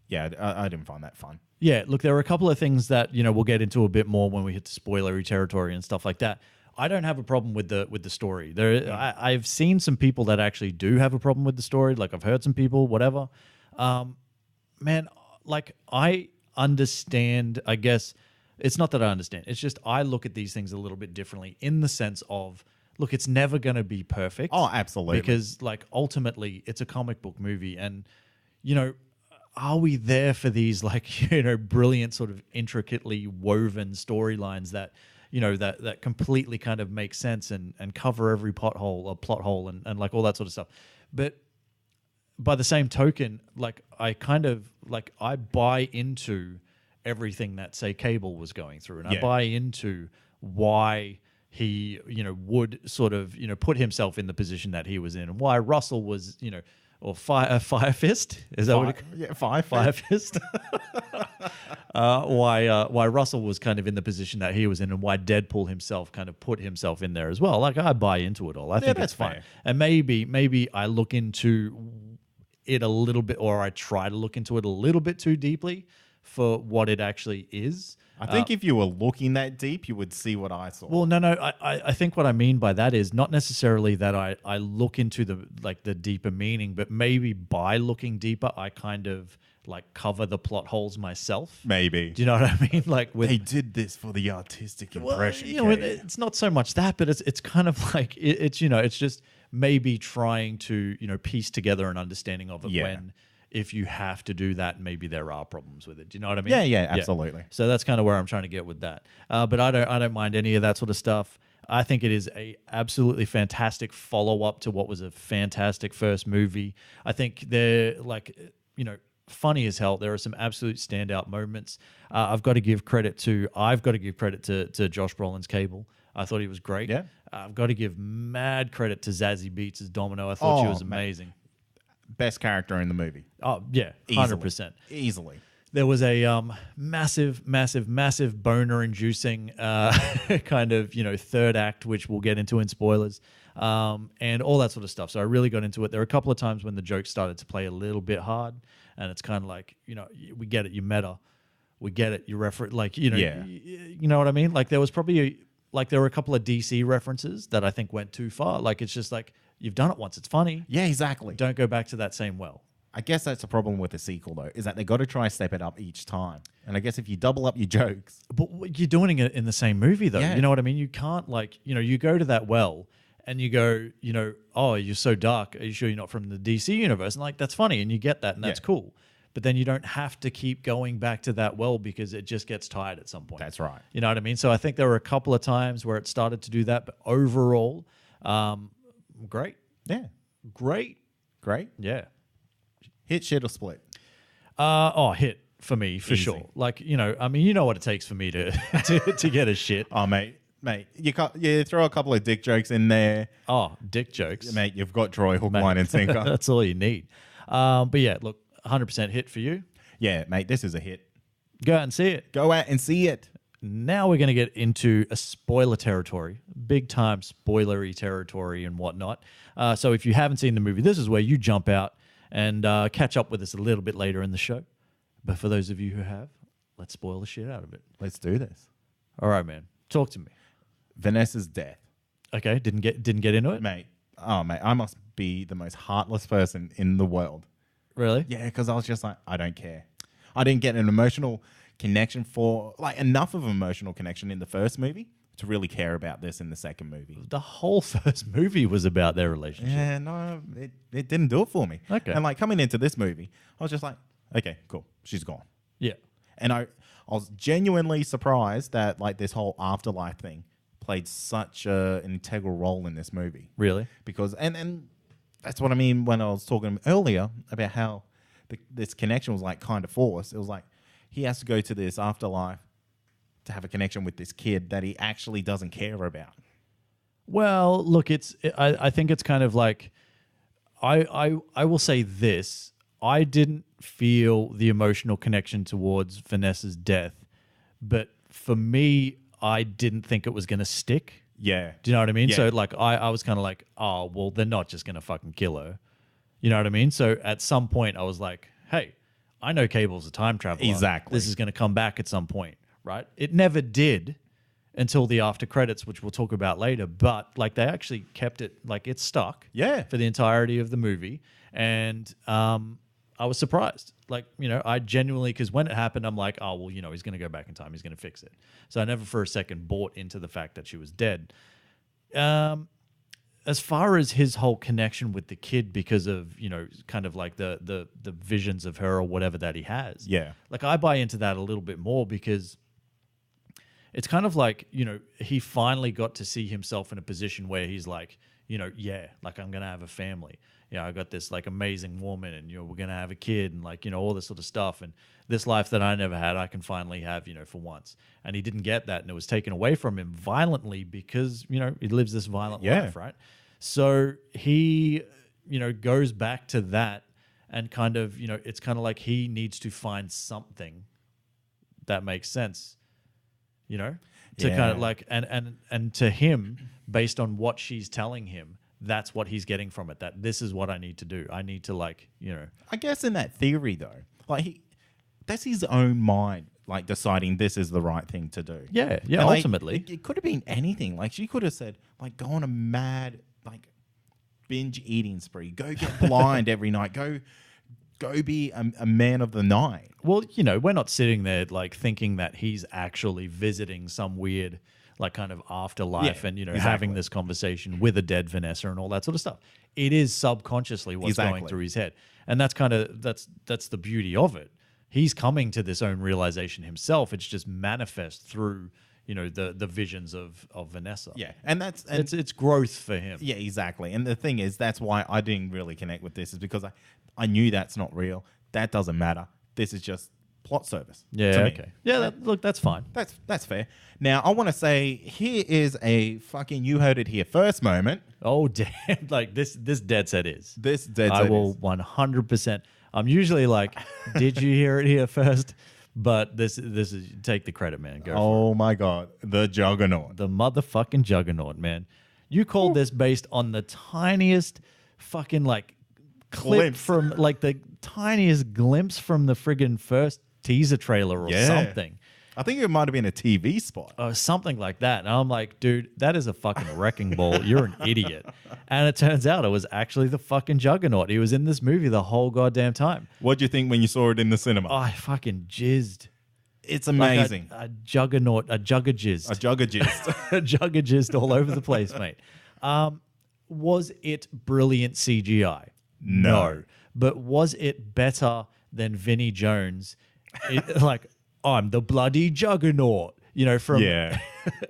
yeah, I didn't find that fun. Yeah, look, there were a couple of things that, you know, we'll get into a bit more when we hit the spoilery territory and stuff like that. I don't have a problem with the story. I've seen some people that actually do have a problem with the story. Like I've heard some people, whatever. Man, like I understand, I guess. It's not that I understand. It's just I look at these things a little bit differently in the sense of, look, it's never going to be perfect. Oh, absolutely. Because like ultimately it's a comic book movie and, you know, are we there for these like, you know, brilliant sort of intricately woven storylines that, you know, that completely kind of make sense and cover every plot hole and like all that sort of stuff. But by the same token, like I buy into everything that say Cable was going through and I buy into why he, you know, would sort of, you know, put himself in the position that he was in and why Russell was, you know, or Fire Fist? Is that what it? Yeah, Fire Fist. Why Russell was kind of in the position that he was in, and why Deadpool himself kind of put himself in there as well. Like I buy into it all. I think it's fine. Fair. And maybe I look into it a little bit, or I try to look into it a little bit too deeply for what it actually is. I think if you were looking that deep, you would see what I saw. Well, no. I think what I mean by that is not necessarily that I look into the deeper meaning, but maybe by looking deeper, I kind of like cover the plot holes myself. Maybe. Do you know what I mean? Like they did this for the artistic impression. You know, it's not so much that, but it's kind of like it's you know, it's just maybe trying to, you know, piece together an understanding of it when. If you have to do that, maybe there are problems with it. Do you know what I mean? Yeah, absolutely. So that's kind of where I'm trying to get with that. But I don't mind any of that sort of stuff. I think it is a absolutely fantastic follow-up to what was a fantastic first movie. I think they're like, you know, funny as hell. There are some absolute standout moments. I've got to give credit to Josh Brolin's Cable. I thought he was great. Yeah. I've got to give mad credit to Zazie Beetz as Domino. I thought she was amazing. Best character in the movie. Oh, yeah, 100%. Easily. There was a massive boner-inducing kind of, you know, third act, which we'll get into in spoilers, and all that sort of stuff. So I really got into it. There were a couple of times when the jokes started to play a little bit hard, and it's kind of like, you know, we get it, you meta. We get it, you reference, like, you know, you know what I mean? Like there was probably, there were a couple of DC references that I think went too far. Like it's just like, you've done it once, it's funny. Yeah, exactly. Don't go back to that same well. I guess that's the problem with the sequel, though, is that they got to try and step it up each time. And I guess if you double up your jokes... But you're doing it in the same movie, though. Yeah. You know what I mean? You can't, like, you know, you go to that well and you go, you know, oh, you're so dark. Are you sure you're not from the DC universe? And, like, that's funny. And you get that, and that's cool. But then you don't have to keep going back to that well because it just gets tired at some point. That's right. You know what I mean? So I think there were a couple of times where it started to do that. But overall, great. Yeah. Great. Yeah. Hit, shit, or split? Hit for me, for sure. Like, you know, I mean, you know what it takes for me to to get a shit. Oh, mate, you throw a couple of dick jokes in there. Oh, dick jokes. Mate, you've got Troy, hook, line, and sinker. That's all you need. But yeah, look, 100% hit for you. Yeah, mate, this is a hit. Go out and see it. Go out and see it. Now we're going to get into a spoiler territory, big time spoilery territory and whatnot. So if you haven't seen the movie, this is where you jump out and catch up with us a little bit later in the show. But for those of you who have, let's spoil the shit out of it. Let's do this. All right, man. Talk to me. Vanessa's death. Okay, didn't get into it? Mate, I must be the most heartless person in the world. Really? Yeah, because I was just like, I don't care. I didn't get an emotional connection enough of an emotional connection in the first movie to really care about this in the second movie. The whole first movie was about their relationship. Yeah, no, it didn't do it for me. Okay. And like coming into this movie, I was just like, okay, cool, she's gone. Yeah. And I was genuinely surprised that like this whole afterlife thing played such an integral role in this movie. Really? Because and that's what I mean when I was talking earlier about how this connection was like kind of forced. It was like he has to go to this afterlife to have a connection with this kid that he actually doesn't care about. Well, look, I think it's kind of like I will say this. I didn't feel the emotional connection towards Vanessa's death, but for me, I didn't think it was going to stick. Yeah. Do you know what I mean? Yeah. So like I was kind of like, oh, well, they're not just going to fucking kill her. You know what I mean? So at some point I was like, hey, I know Cable's a time traveler. Exactly. This is going to come back at some point, right? It never did until the after credits, which we'll talk about later. But like they actually kept it, like it stuck for the entirety of the movie. And I was surprised. Like, you know, I genuinely, because when it happened, I'm like, oh, well, you know, he's going to go back in time. He's going to fix it. So I never for a second bought into the fact that she was dead. As far as his whole connection with the kid because of, you know, kind of like the visions of her or whatever that he has. Yeah. Like I buy into that a little bit more because it's kind of like, you know, he finally got to see himself in a position where he's like, you know, yeah, like I'm going to have a family. You know, I got this like amazing woman and, you know, we're going to have a kid and like, you know, all this sort of stuff. And this life that I never had, I can finally have, you know, for once. And he didn't get that and it was taken away from him violently because, you know, he lives this violent life, right? So he, you know, goes back to that and kind of, you know, it's kind of like he needs to find something that makes sense, you know, to kind of like, and to him, based on what she's telling him, that's what he's getting from it. That this is what I need to do. I need to like, you know. I guess in that theory though, like that's his own mind, like deciding this is the right thing to do. Yeah, yeah. And, like, ultimately, it could have been anything. Like she could have said, like, go on a mad like binge eating spree. Go get blind every night. Go be a man of the night. Well, you know, we're not sitting there like thinking that he's actually visiting some weird like kind of afterlife and, you know, having this conversation with a dead Vanessa and all that sort of stuff. It is subconsciously what's going through his head. And that's kind of, that's the beauty of it. He's coming to this own realization himself. It's just manifest through, you know, the visions of Vanessa. Yeah. And it's growth for him. Yeah, exactly. And the thing is, that's why I didn't really connect with this, is because I knew that's not real. That doesn't matter. This is just plot service. Yeah, to me. okay. Yeah, look, that's fine. That's fair. Now, I want to say, here is a fucking you heard it here first moment. Oh, damn. Like, this dead set is. This dead set I will 100%. I'm usually like, did you hear it here first? But this is, take the credit, man. Go for it. My God. The Juggernaut. The motherfucking Juggernaut, man. You called this based on the tiniest fucking, like, clip from, like, the tiniest glimpse from the friggin' first teaser trailer or something. I think it might have been a TV spot. Or something like that. And I'm like, dude, that is a fucking wrecking ball. You're an idiot. And it turns out it was actually the fucking Juggernaut. He was in this movie the whole goddamn time. What'd you think when you saw it in the cinema? Oh, I fucking jizzed. It's amazing. Like a Juggernaut, a Jugger-jizzed. A Jugger-jizzed. A Jugger-jizzed all over the place, mate. Was it brilliant CGI? No. But was it better than Vinnie Jones? Like, I'm the bloody Juggernaut, you know, from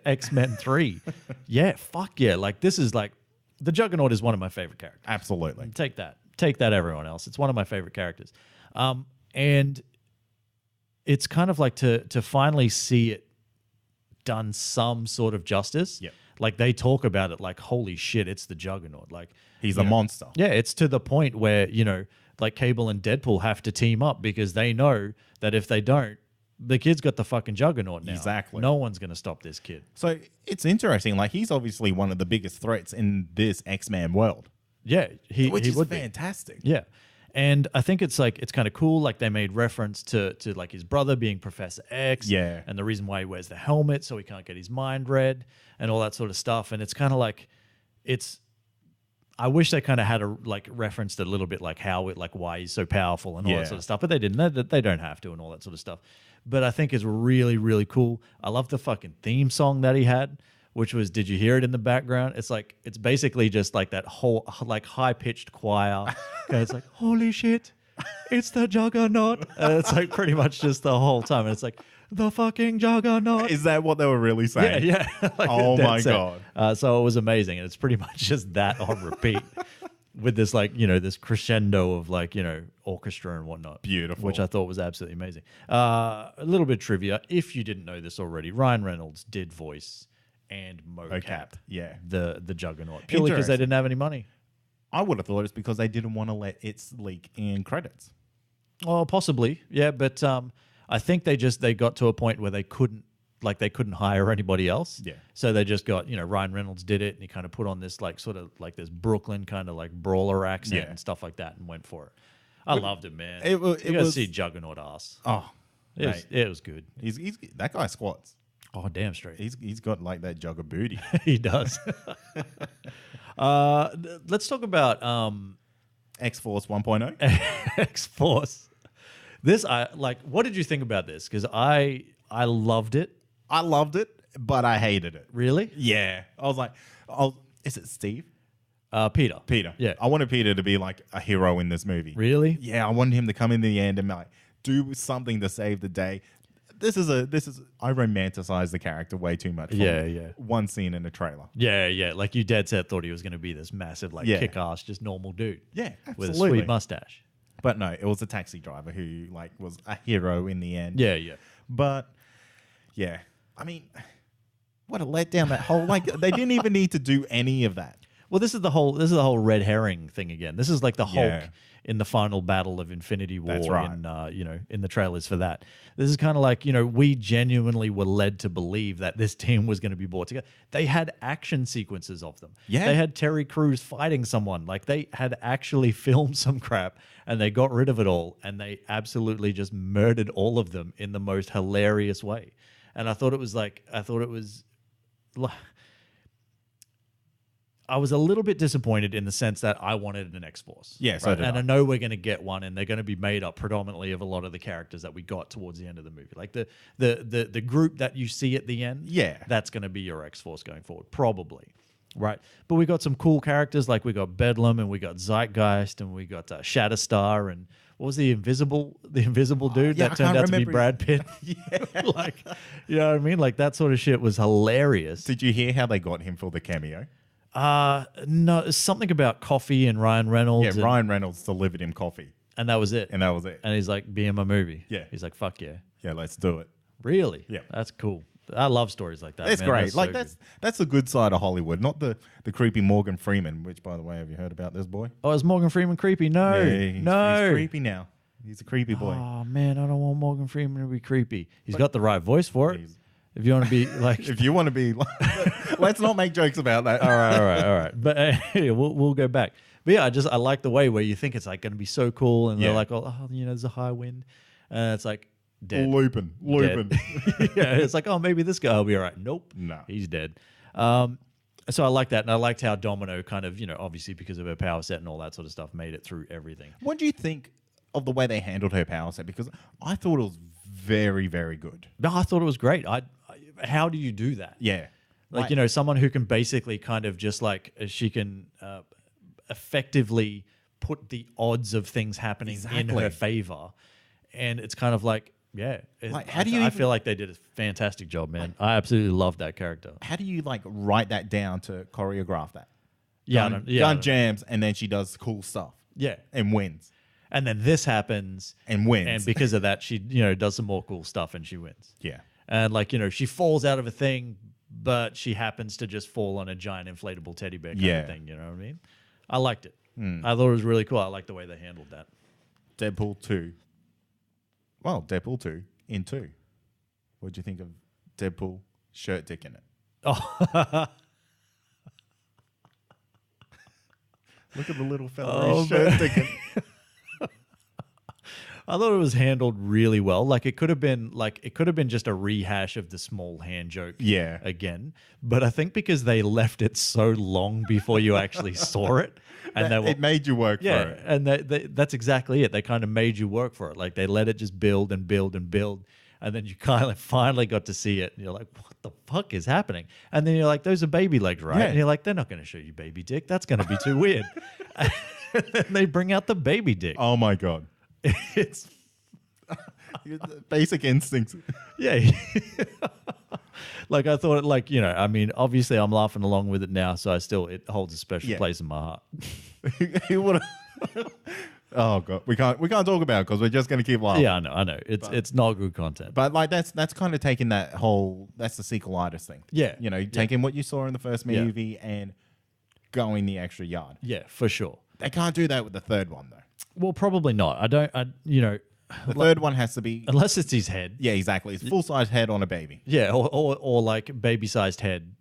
X-Men 3. Yeah, fuck yeah. Like, this is like, the Juggernaut is one of my favorite characters. Absolutely. Take that, everyone else. It's one of my favorite characters. And it's kind of like to finally see it done some sort of justice. Yep. Like, they talk about it like, holy shit, it's the Juggernaut. Like, he's a monster. Yeah, it's to the point where, you know, like Cable and Deadpool have to team up because they know that if they don't, the kid's got the fucking Juggernaut now. Exactly. No one's going to stop this kid. So it's interesting. Like, he's obviously one of the biggest threats in this X-Men world. Yeah. Which is would fantastic. be. Yeah. And I think it's kind of cool. Like they made reference to like his brother being Professor X. Yeah. And the reason why he wears the helmet so he can't get his mind read and all that sort of stuff. And it's kind of like I wish they kind of had referenced it a little bit, like how it, like why he's so powerful and all that sort of stuff, but they didn't. They don't have to and all that sort of stuff. But I think it's really, really cool. I love the fucking theme song that he had, which was, did you hear it in the background? It's basically just like that whole like high pitched choir. And it's like, holy shit, it's the Juggernaut. And it's like pretty much just the whole time. And it's like, the fucking Juggernaut. Is that what they were really saying? Yeah. Like oh my God. So it was amazing. And it's pretty much just that on repeat with this this crescendo of orchestra and whatnot. Beautiful. Which I thought was absolutely amazing. A little bit of trivia. If you didn't know this already, Ryan Reynolds did voice and mocap the Juggernaut. Purely because they didn't have any money. I would have thought it's because they didn't want to let it leak in credits. Oh, possibly. Yeah, but I think they got to a point where they couldn't hire anybody else. Yeah. So they just got, Ryan Reynolds did it and he kind of put on this this Brooklyn kind of like brawler accent and stuff like that and went for it. I loved it, man. You got to see Juggernaut ass. Oh, it was good. He's that guy squats. Oh, damn straight. He's got like that jugger booty. He does. Let's talk about X-Force 1.0. X-Force. This what did you think about this? Because I loved it. I loved it, but I hated it. Really? Yeah. I was like, is it Steve? Peter. Peter. Yeah. I wanted Peter to be like a hero in this movie. Really? Yeah, I wanted him to come in the end and like do something to save the day. This is I romanticize the character way too much. Yeah. One scene in the trailer. Yeah. Like you dead set thought he was going to be this massive kick-ass, just normal dude. Yeah, absolutely. With a sweet mustache. But no, it was a taxi driver who was a hero in the end. Yeah. But yeah, I mean, what a letdown that whole they didn't even need to do any of that. Well, this is the whole red herring thing again. This is like the Hulk in the final battle of Infinity War. That's right. In the trailers for that. This is kind of like, we genuinely were led to believe that this team was going to be brought together. They had action sequences of them. Yeah. They had Terry Crews fighting someone. Like they had actually filmed some crap and they got rid of it all and they absolutely just murdered all of them in the most hilarious way. And I was a little bit disappointed in the sense that I wanted an X-Force. Yeah, so did and I. I know we're going to get one, and they're going to be made up predominantly of a lot of the characters that we got towards the end of the movie. Like the group that you see at the end, that's going to be your X-Force going forward, probably. Right. But we got some cool characters, like we got Bedlam, and we got Zeitgeist, and we got Shatterstar, and what was the invisible dude that turned out to be Brad Pitt? Like, you know what I mean? Like that sort of shit was hilarious. Did you hear how they got him for the cameo? No, something about coffee and Ryan Reynolds. Yeah, Ryan Reynolds delivered him coffee. And that was it. And that was it. And he's like, be in my movie. Yeah. He's like, fuck yeah. Yeah, let's do it. Really? Yeah. That's cool. I love stories like that. That's great. That's that's the good side of Hollywood, not the creepy Morgan Freeman, which, by the way, have you heard about this boy? Oh, is Morgan Freeman creepy? No. Yeah, he's creepy now. He's a creepy boy. Oh, man, I don't want Morgan Freeman to be creepy. He's got the right voice for it. If you want to be like... If you want to be... let's not make jokes about that. All right. But we'll go back. But yeah, I like the way where you think it's like going to be so cool and they're like, there's a high wind. And it's like, dead. Looping. Yeah, it's like, maybe this guy will be all right. Nope. No. He's dead. So I like that. And I liked how Domino kind of, obviously because of her power set and all that sort of stuff, made it through everything. What do you think of the way they handled her power set? Because I thought it was very, very good. No, I thought it was great. How do you do that? Yeah. Like, someone who can basically kind of just like, she can effectively put the odds of things happening in her favor. And it's kind of like, I feel like they did a fantastic job, man. I absolutely loved that character. How do you write that down to choreograph that? Gun jams, and then she does cool stuff. Yeah. And wins. And then this happens. And wins. And because of that, she, does some more cool stuff and she wins. Yeah. And she falls out of a thing, but she happens to just fall on a giant inflatable teddy bear kind of thing. You know what I mean? I liked it. I thought it was really cool. I liked the way they handled that. Deadpool 2. Well, Deadpool 2 in 2. What do you think of Deadpool shirt dick in it? Oh, look at the little fella shirt dick in. I thought it was handled really well. Like it could have been just a rehash of the small hand joke. Yeah. Again, but I think because they left it so long before you actually saw it, and it made you work for it. And that's exactly it. They kind of made you work for it. Like they let it just build and build and build. And then you kind of finally got to see it. And you're like, what the fuck is happening? And then you're like, those are baby legs, right? Yeah. And you're like, they're not going to show you baby dick. That's going to be too weird. And then they bring out the baby dick. Oh, my God. It's basic instincts. Yeah. Like I thought, I mean, obviously I'm laughing along with it now. So it holds a special place in my heart. Oh God, we can't talk about it because we're just going to keep laughing. Yeah, I know. It's not good content. But like that's kind of taking that's the sequelitis thing. Yeah, taking what you saw in the first movie and going the extra yard. Yeah, for sure. They can't do that with the third one though. Well, probably not. The third one has to be unless it's his head. Yeah, exactly. It's full size head on a baby. Yeah, or like baby sized head,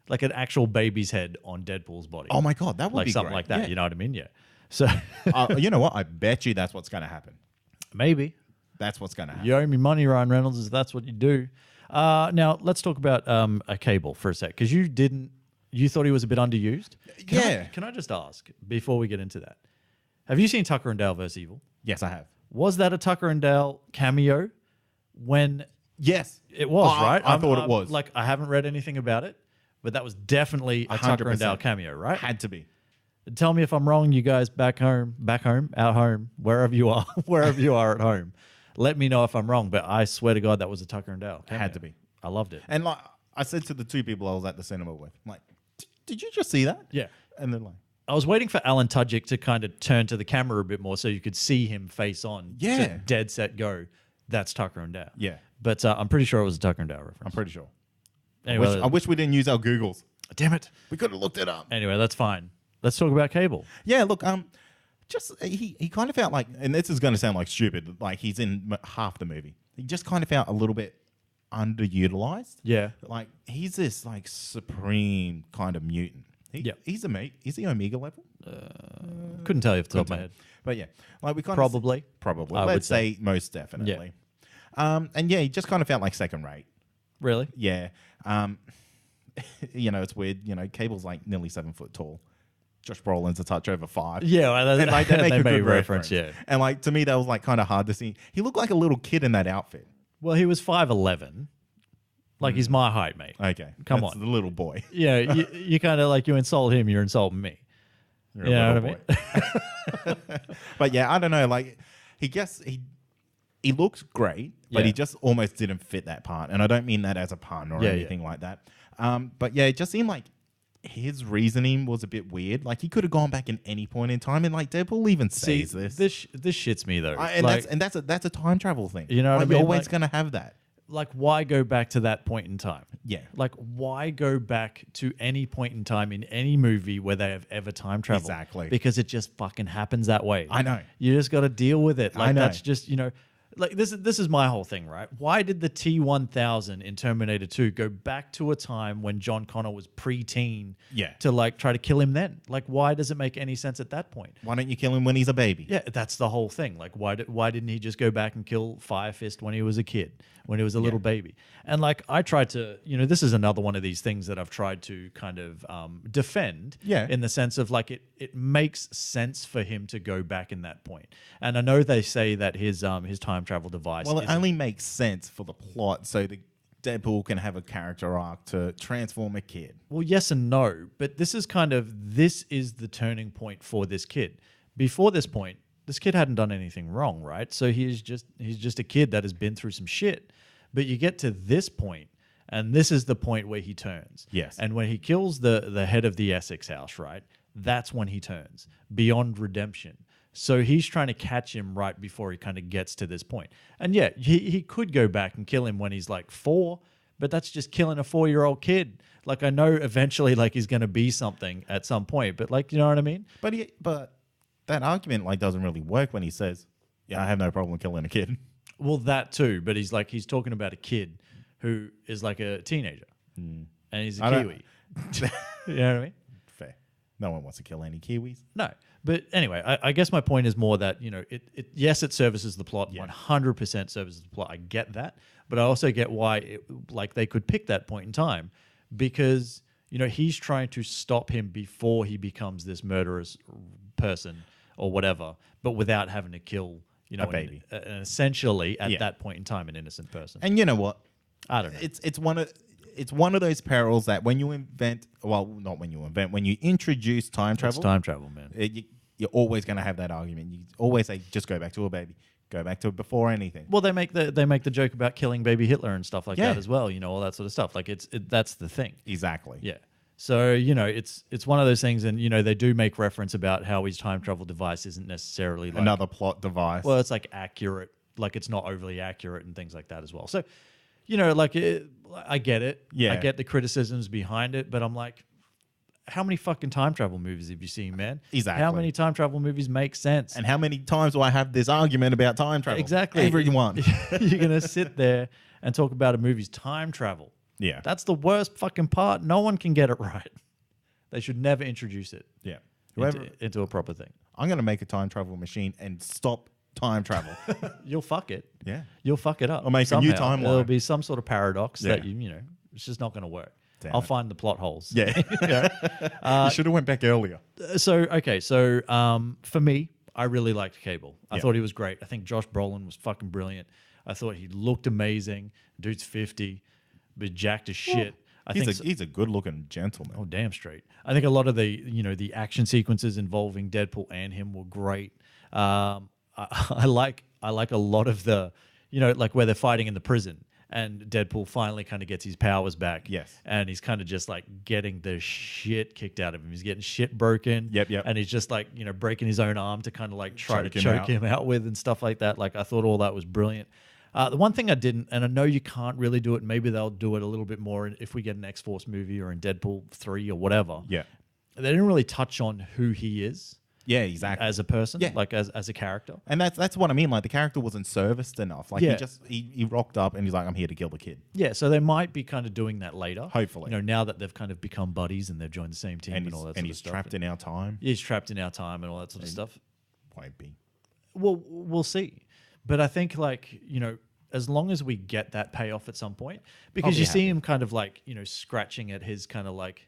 like an actual baby's head on Deadpool's body. Oh my God, that would be something great. like that. Yeah. You know what I mean? Yeah. So you know what? I bet you that's what's going to happen. Maybe that's what's going to happen. You owe me money, Ryan Reynolds. If that's what you do. Now let's talk about a Cable for a sec, because you thought he was a bit underused. Can I just ask before we get into that? Have you seen Tucker and Dale vs. Evil? Yes, I have. Was that a Tucker and Dale cameo? Yes, it was. Right? I thought it was. Like I haven't read anything about it, but that was definitely a 100%. Tucker and Dale cameo, right? Had to be. Tell me if I'm wrong, you guys back home, out home, wherever you are, at home. Let me know if I'm wrong, but I swear to God that was a Tucker and Dale cameo. Had to be. I loved it. And like I said to the two people I was at the cinema with, I'm like, did you just see that? Yeah. And they're like, I was waiting for Alan Tudyk to kind of turn to the camera a bit more so you could see him face on. Yeah. To dead set go, that's Tucker and Dale. Yeah. But I'm pretty sure it was a Tucker and Dale reference. I'm pretty sure. Anyway, I wish we didn't use our Googles. Damn it. We could have looked it up. Anyway, that's fine. Let's talk about Cable. Yeah, look, just he kind of felt like, and this is going to sound like stupid, like he's in half the movie. He just kind of felt a little bit underutilized. Yeah. Like he's this like supreme kind of mutant. Is he Omega level? Couldn't tell you off the top of my head. But yeah, like we kind probably. Let's say most definitely. Yeah. And yeah, he just kind of felt like second rate. Really? Yeah. It's weird. Cable's like nearly 7 foot tall. Josh Brolin's a touch over 5. Yeah, well, and like they make a good reference. Yeah, and like to me that was like kind of hard to see. He looked like a little kid in that outfit. Well, he was 5'11". Like he's my height, mate. Okay, come on, the little boy. Yeah, you kind of like you insult him, you're insulting me. You know what I mean? But yeah, I don't know. Like he looks great, but he just almost didn't fit that part. And I don't mean that as a pun or anything like that. But yeah, it just seemed like his reasoning was a bit weird. Like he could have gone back in any point in time, and like Deadpool even says this. This shits me though. That's a time travel thing. You know what I mean? You're always gonna have that. Like, why go back to that point in time? Yeah. Like, why go back to any point in time in any movie where they have ever time traveled? Exactly. Because it just fucking happens that way. I know. You just got to deal with it. Like, I know. That's just, like this is my whole thing, right? Why did the T-1000 in Terminator 2 go back to a time when John Connor was pre-teen to like try to kill him then? Like, why does it make any sense at that point? Why don't you kill him when he's a baby? Yeah, that's the whole thing. Like, why didn't he just go back and kill Fire Fist when he was a kid, when he was a little baby? And like, I tried to, this is another one of these things that I've tried to kind of defend in the sense of like, it makes sense for him to go back in that point. And I know they say that his time travel device. Well, it only makes sense for the plot, so the Deadpool can have a character arc to transform a kid. Well, yes and no, but this is the turning point for this kid. Before this point, this kid hadn't done anything wrong, right? So he's just a kid that has been through some shit. But you get to this point, and this is the point where he turns. Yes. And when he kills the head of the Essex house, right? That's when he turns beyond redemption. So he's trying to catch him right before he kind of gets to this point. And yeah, he could go back and kill him when he's like 4, but that's just killing a 4-year-old kid. Like, I know eventually like he's going to be something at some point, but like, you know what I mean? But that argument like doesn't really work when he says, yeah, I have no problem killing a kid. Well, that too, but he's talking about a kid who is like a teenager and he's a Kiwi. You know what I mean? Fair. No one wants to kill any Kiwis. No. But anyway, I guess my point is more that, yes, it services the plot, 100% services the plot. I get that. But I also get why they could pick that point in time because, he's trying to stop him before he becomes this murderous person or whatever, but without having to kill, a baby. And essentially at that point in time, an innocent person. And you know what? I don't know. It's one of those perils that when you invent, well, not when you invent, when you introduce time travel. It's time travel, man. You're always going to have that argument. You always say, just go back to a baby. Go back to it before anything. Well, they make the joke about killing baby Hitler and stuff like that as well. All that sort of stuff. Like that's the thing. Exactly. Yeah. So it's one of those things, and they do make reference about how his time travel device isn't necessarily like another plot device. Well, it's like accurate, like it's not overly accurate and things like that as well. So, I get it. Yeah. I get the criticisms behind it, but I'm like, how many fucking time travel movies have you seen, man? Exactly. How many time travel movies make sense? And how many times do I have this argument about time travel? Exactly. Everyone. You're going to sit there and talk about a movie's time travel. Yeah. That's the worst fucking part. No one can get it right. They should never introduce it Yeah. into a proper thing. I'm going to make a time travel machine and stop time travel. You'll fuck it. Yeah. You'll fuck it up. Or make a new timeline. There'll be some sort of paradox that it's just not going to work. I'll find the plot holes. Yeah. You should have went back earlier. So for me, I really liked Cable. I thought he was great. I think Josh Brolin was fucking brilliant. I thought he looked amazing. Dude's 50, but jacked as shit. He's a good-looking gentleman. Oh, damn straight. I think a lot of the action sequences involving Deadpool and him were great. I like a lot of the, like where they're fighting in the prison. And Deadpool finally kind of gets his powers back. Yes. And he's kind of just like getting the shit kicked out of him. He's getting shit broken. Yep. And he's just like, breaking his own arm to kind of like try to choke him out with and stuff like that. Like I thought all that was brilliant. The one thing I didn't, and I know you can't really do it, maybe they'll do it a little bit more if we get an X-Force movie or in Deadpool 3 or whatever. Yeah. They didn't really touch on who he is. Yeah, exactly. As a person, like as a character. And that's what I mean. Like the character wasn't serviced enough. Like he rocked up and he's like, I'm here to kill the kid. Yeah, so they might be kind of doing that later. Hopefully. Now that they've kind of become buddies and they've joined the same team and all that sort of stuff. And he's trapped in our time. He's trapped in our time and all that sort of stuff. Won't be. Well, we'll see. But I think as long as we get that payoff at some point, because you see him kind of like, scratching at his kind of like,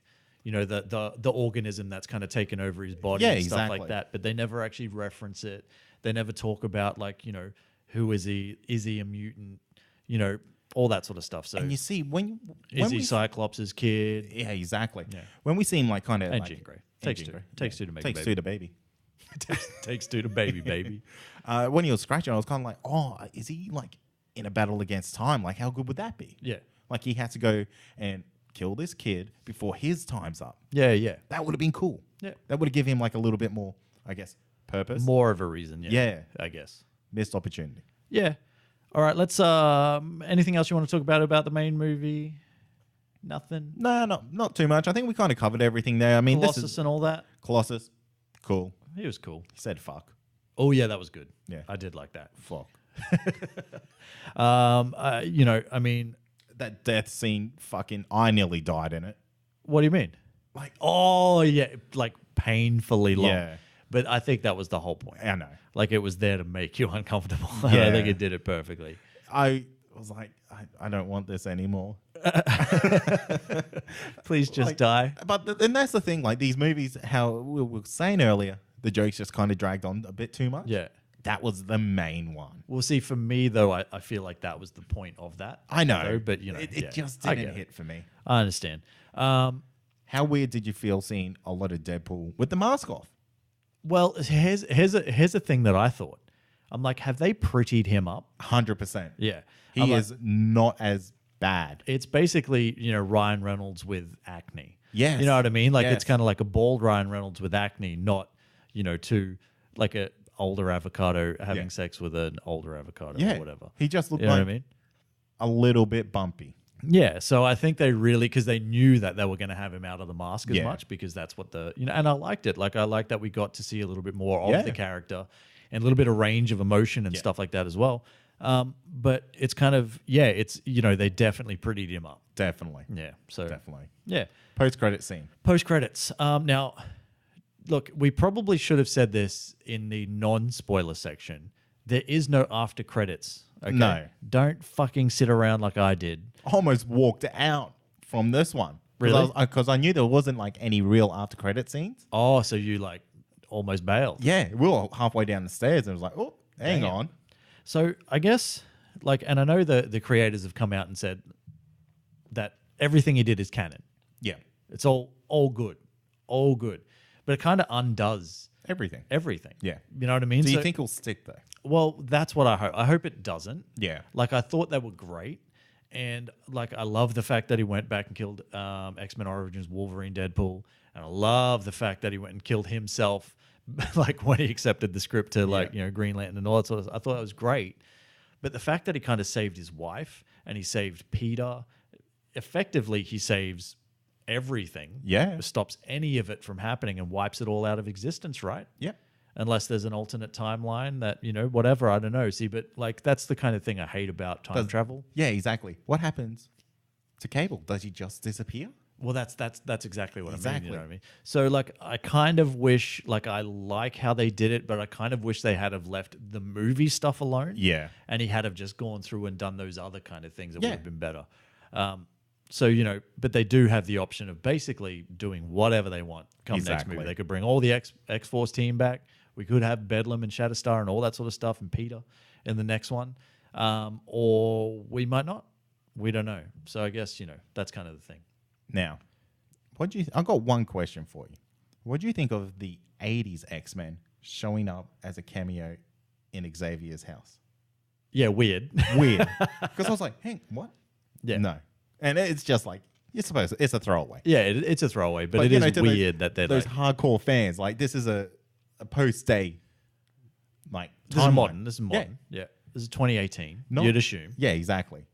the organism that's kind of taken over his body and stuff like that. But they never actually reference it. They never talk about like, who is he? Is he a mutant? All that sort of stuff. So and you see when is he Cyclops' kid? Yeah, exactly. Yeah. When we see him like kind of and like, Jean Grey. Takes two to make a baby. Takes two to baby. Takes two to baby. When he was scratching, I was kind of like, oh, is he like in a battle against time? Like, how good would that be? Yeah. Like he had to go and kill this kid before his time's up. Yeah. That would have been cool. Yeah. That would have given him like a little bit more, I guess, purpose. More of a reason, Yeah. I guess. Missed opportunity. Yeah. All right, let's anything else you want to talk about the main movie? Nothing? No, not too much. I think we kind of covered everything there. I mean, Colossus and all that? Colossus. Cool. He was cool. He said fuck. Oh yeah, that was good. Yeah. I did like that. Fuck. I mean, that death scene, fucking, I nearly died in it. What do you mean? Like, oh yeah, like painfully long. Yeah. But I think that was the whole point. I know. Like it was there to make you uncomfortable. Yeah. I think it did it perfectly. I was like, I don't want this anymore. Please just die. But and that's the thing. Like these movies, how we were saying earlier, the jokes just kind of dragged on a bit too much. Yeah. That was the main one. Well, see, for me, though, I feel like that was the point of that. I know. Though, but, it just didn't hit for me. I understand. How weird did you feel seeing a lot of Deadpool with the mask off? Well, here's a thing that I thought. I'm like, have they prettied him up? 100%. Yeah. He is not as bad. It's basically, Ryan Reynolds with acne. Yes. You know what I mean? Like, Yes. it's kind of like a bald Ryan Reynolds with acne, not, to like a older avocado having sex with an older avocado or whatever. He just looked you know like what I mean? a little bit bumpy. Yeah, so I think they really, because they knew that they were going to have him out of the mask as Yeah. much, because that's what and I liked it. Like, I liked that we got to see a little bit more of the character and a little bit of range of emotion and stuff like that as well. But it's kind of, it's, they definitely prettied him up. Definitely. Yeah, so. Definitely. Yeah. Post-credit scene. Post-credits. Now, look, we probably should have said this in the non-spoiler section. There is no after credits. Okay? No. Don't fucking sit around like I did. I almost walked out from this one. Really? Because I knew there wasn't like any real after credit scenes. Oh, so you like almost bailed. Yeah, we were halfway down the stairs and it was like, oh, hang on. So I guess, like, and I know the creators have come out and said that everything he did is canon. Yeah. It's all good. All good. But it kind of undoes Everything. Yeah. You know what I mean? So you think it'll stick though? Well, that's what I hope. I hope it doesn't. Yeah. Like, I thought they were great. And, like, I love the fact that he went back and killed X-Men Origins Wolverine Deadpool. And I love the fact that he went and killed himself, like, when he accepted the script to, like, you know, Green Lantern and all that sort of stuff. I thought that was great. But the fact that he kind of saved his wife and he saved Peter, effectively he saves everything. Yeah. Stops any of it from happening and wipes it all out of existence, right? Yeah. Unless there's an alternate timeline that, you know, whatever, I don't know. See, but like that's the kind of thing I hate about time travel. Yeah, exactly. What happens to Cable? Does he just disappear? Well, that's exactly what I mean. You know what I mean? So like I kind of wish, like I like how they did it, but I kind of wish they had have left the movie stuff alone. Yeah. And he had have just gone through and done those other kind of things that would have been better. So, you know, but they do have the option of basically doing whatever they want come next movie. They could bring all the X-Force team back. We could have Bedlam and Shatterstar and all that sort of stuff and Peter in the next one. Or we might not. We don't know. So I guess, you know, that's kind of the thing. Now, I've got one question for you. What do you think of the 80s X-Men showing up as a cameo in Xavier's house? Yeah, weird. Weird. Because I was like, hey, what? Yeah. No. And it's just like, you're supposed to, it's a throwaway. Yeah, it's a throwaway, but it is weird that they're those like, hardcore fans. Like, this is a post-day, like, this is modern. Yeah. This is 2018. You'd assume. Yeah, exactly.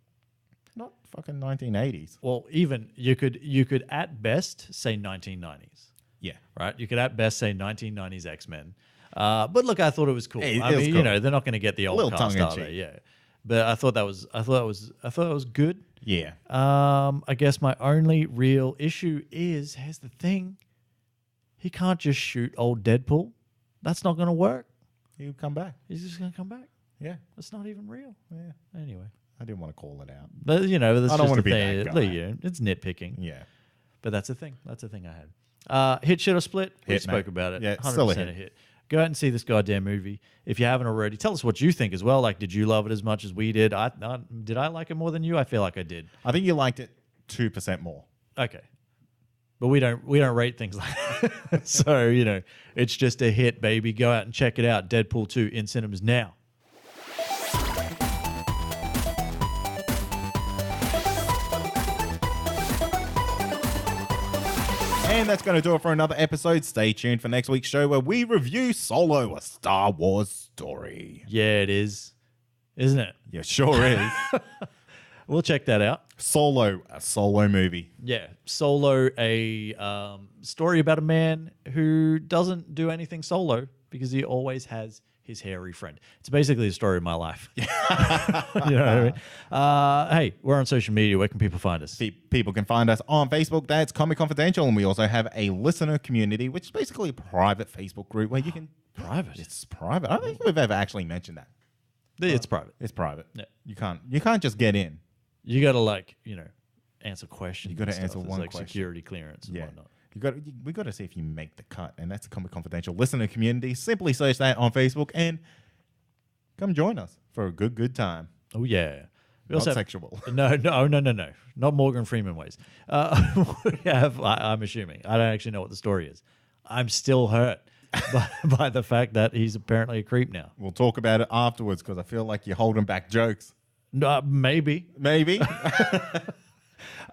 Not fucking 1980s. Well, even you could at best say 1990s. Yeah. Right? You could at best say 1990s X-Men. But look, I thought it was cool. It I mean, cool. You know, they're not going to get the old cast, are they? tongue-in-cheek. Yeah. But I thought that was good. Yeah. I guess my only real issue is, here's the thing. He can't just shoot old Deadpool. That's not going to work. He'll come back. He's just going to come back. Yeah. That's not even real. Yeah. Anyway. I didn't want to call it out. But, you know, that's I don't just want to the be thing. that guy. You know, it's nitpicking. Yeah. But that's the thing. That's the thing I had. Hit, shit, or split? We Hit, spoke mate. about it. Yeah, 100% still a a hit. hit. Go out and see this goddamn movie. If you haven't already, tell us what you think as well. Like, did you love it as much as we did? Did I like it more than you? I feel like I did. I think you liked it 2% more. Okay. But we don't rate things like that. So, you know, it's just a hit, baby. Go out and check it out. Deadpool 2 in cinemas now. And that's going to do it for another episode. Stay tuned for next week's show where we review Solo, a Star Wars story. Yeah, it is. Isn't it? Yeah, sure is. We'll check that out. Solo, a solo movie. Yeah. Solo, a story about a man who doesn't do anything solo because he always has his hairy friend. It's basically the story of my life. You know what I mean? Hey, we're on social media. Where can people find us? People can find us on Facebook. That's Comic Confidential. And we also have a listener community, which is basically a private Facebook group where you can... Private? It's private. I don't think we've ever actually mentioned that. It's private. It's private. Yeah. You can't just get in. You got to, like, you know, answer questions. You got to and answer stuff. one There's, like, question. security clearance and whatnot. We got to see if you make the cut, and that's the Comic Confidential listener community. Simply search that on Facebook and come join us for a good time. Oh yeah, we Not also sexual. No, not Morgan Freeman ways. We have. I'm assuming. I don't actually know what the story is. I'm still hurt by the fact that he's apparently a creep now. We'll talk about it afterwards because I feel like you're holding back jokes. No, maybe.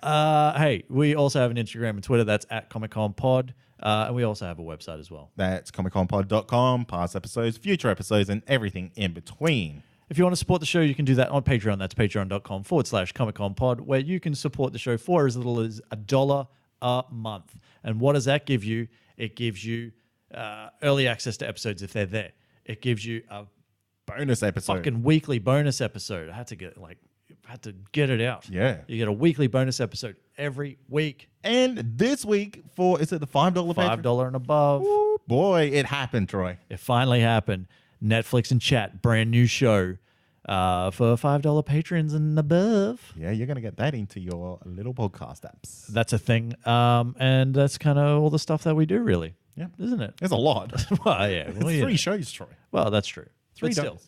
Hey, we also have an Instagram and Twitter. That's at ComicConPod. And we also have a website as well. That's comicconpod.com, past episodes, future episodes, and everything in between. If you want to support the show, you can do that on Patreon. That's patreon.com/ComicConPod, where you can support the show for as little as $1 a month. And what does that give you? It gives you early access to episodes if they're there. It gives you a Bonus episode. fucking weekly bonus episode. I had to get it out. Yeah. You get a weekly bonus episode every week. And this week is it the $5 Patreon? $5 and above. Ooh, boy, it happened, Troy. It finally happened. Netflix and Chat, brand new show for $5 patrons and above. Yeah, you're going to get that into your little podcast apps. That's a thing. And that's kind of all the stuff that we do, really. Yeah. Isn't it? There's a lot. Well, yeah. Well, it's 3 shows, Troy. Well, that's true. $3. Still,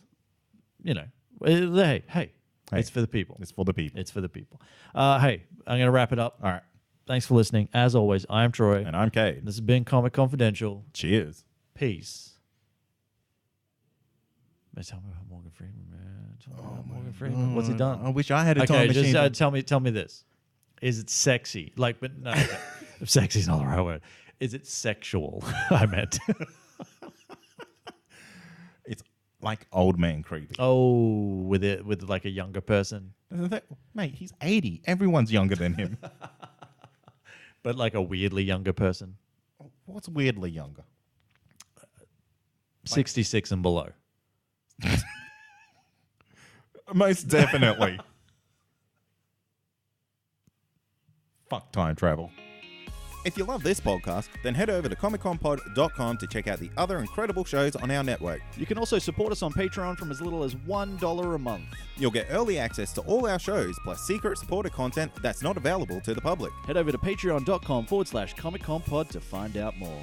hey, it's for the people. It's for the people. It's for the people. Hey, I'm going to wrap it up. All right. Thanks for listening. As always, I'm Troy. And I'm Cade. This has been Comic Confidential. Cheers. Peace. Tell me about Morgan Freeman, man. Tell me about Morgan Freeman. What's he done? I wish I had a time machine. Just tell me this. Is it sexy? But no, sexy is not the right word. Is it sexual? I meant. It's like old man creepy. Oh, with like a younger person. Mate, he's 80. Everyone's younger than him. But like a weirdly younger person. What's weirdly younger? 66 and below. Most definitely. Fuck time travel. If you love this podcast, then head over to comicconpod.com to check out the other incredible shows on our network. You can also support us on Patreon from as little as $1 a month. You'll get early access to all our shows, plus secret supporter content that's not available to the public. Head over to patreon.com/comicconpod to find out more.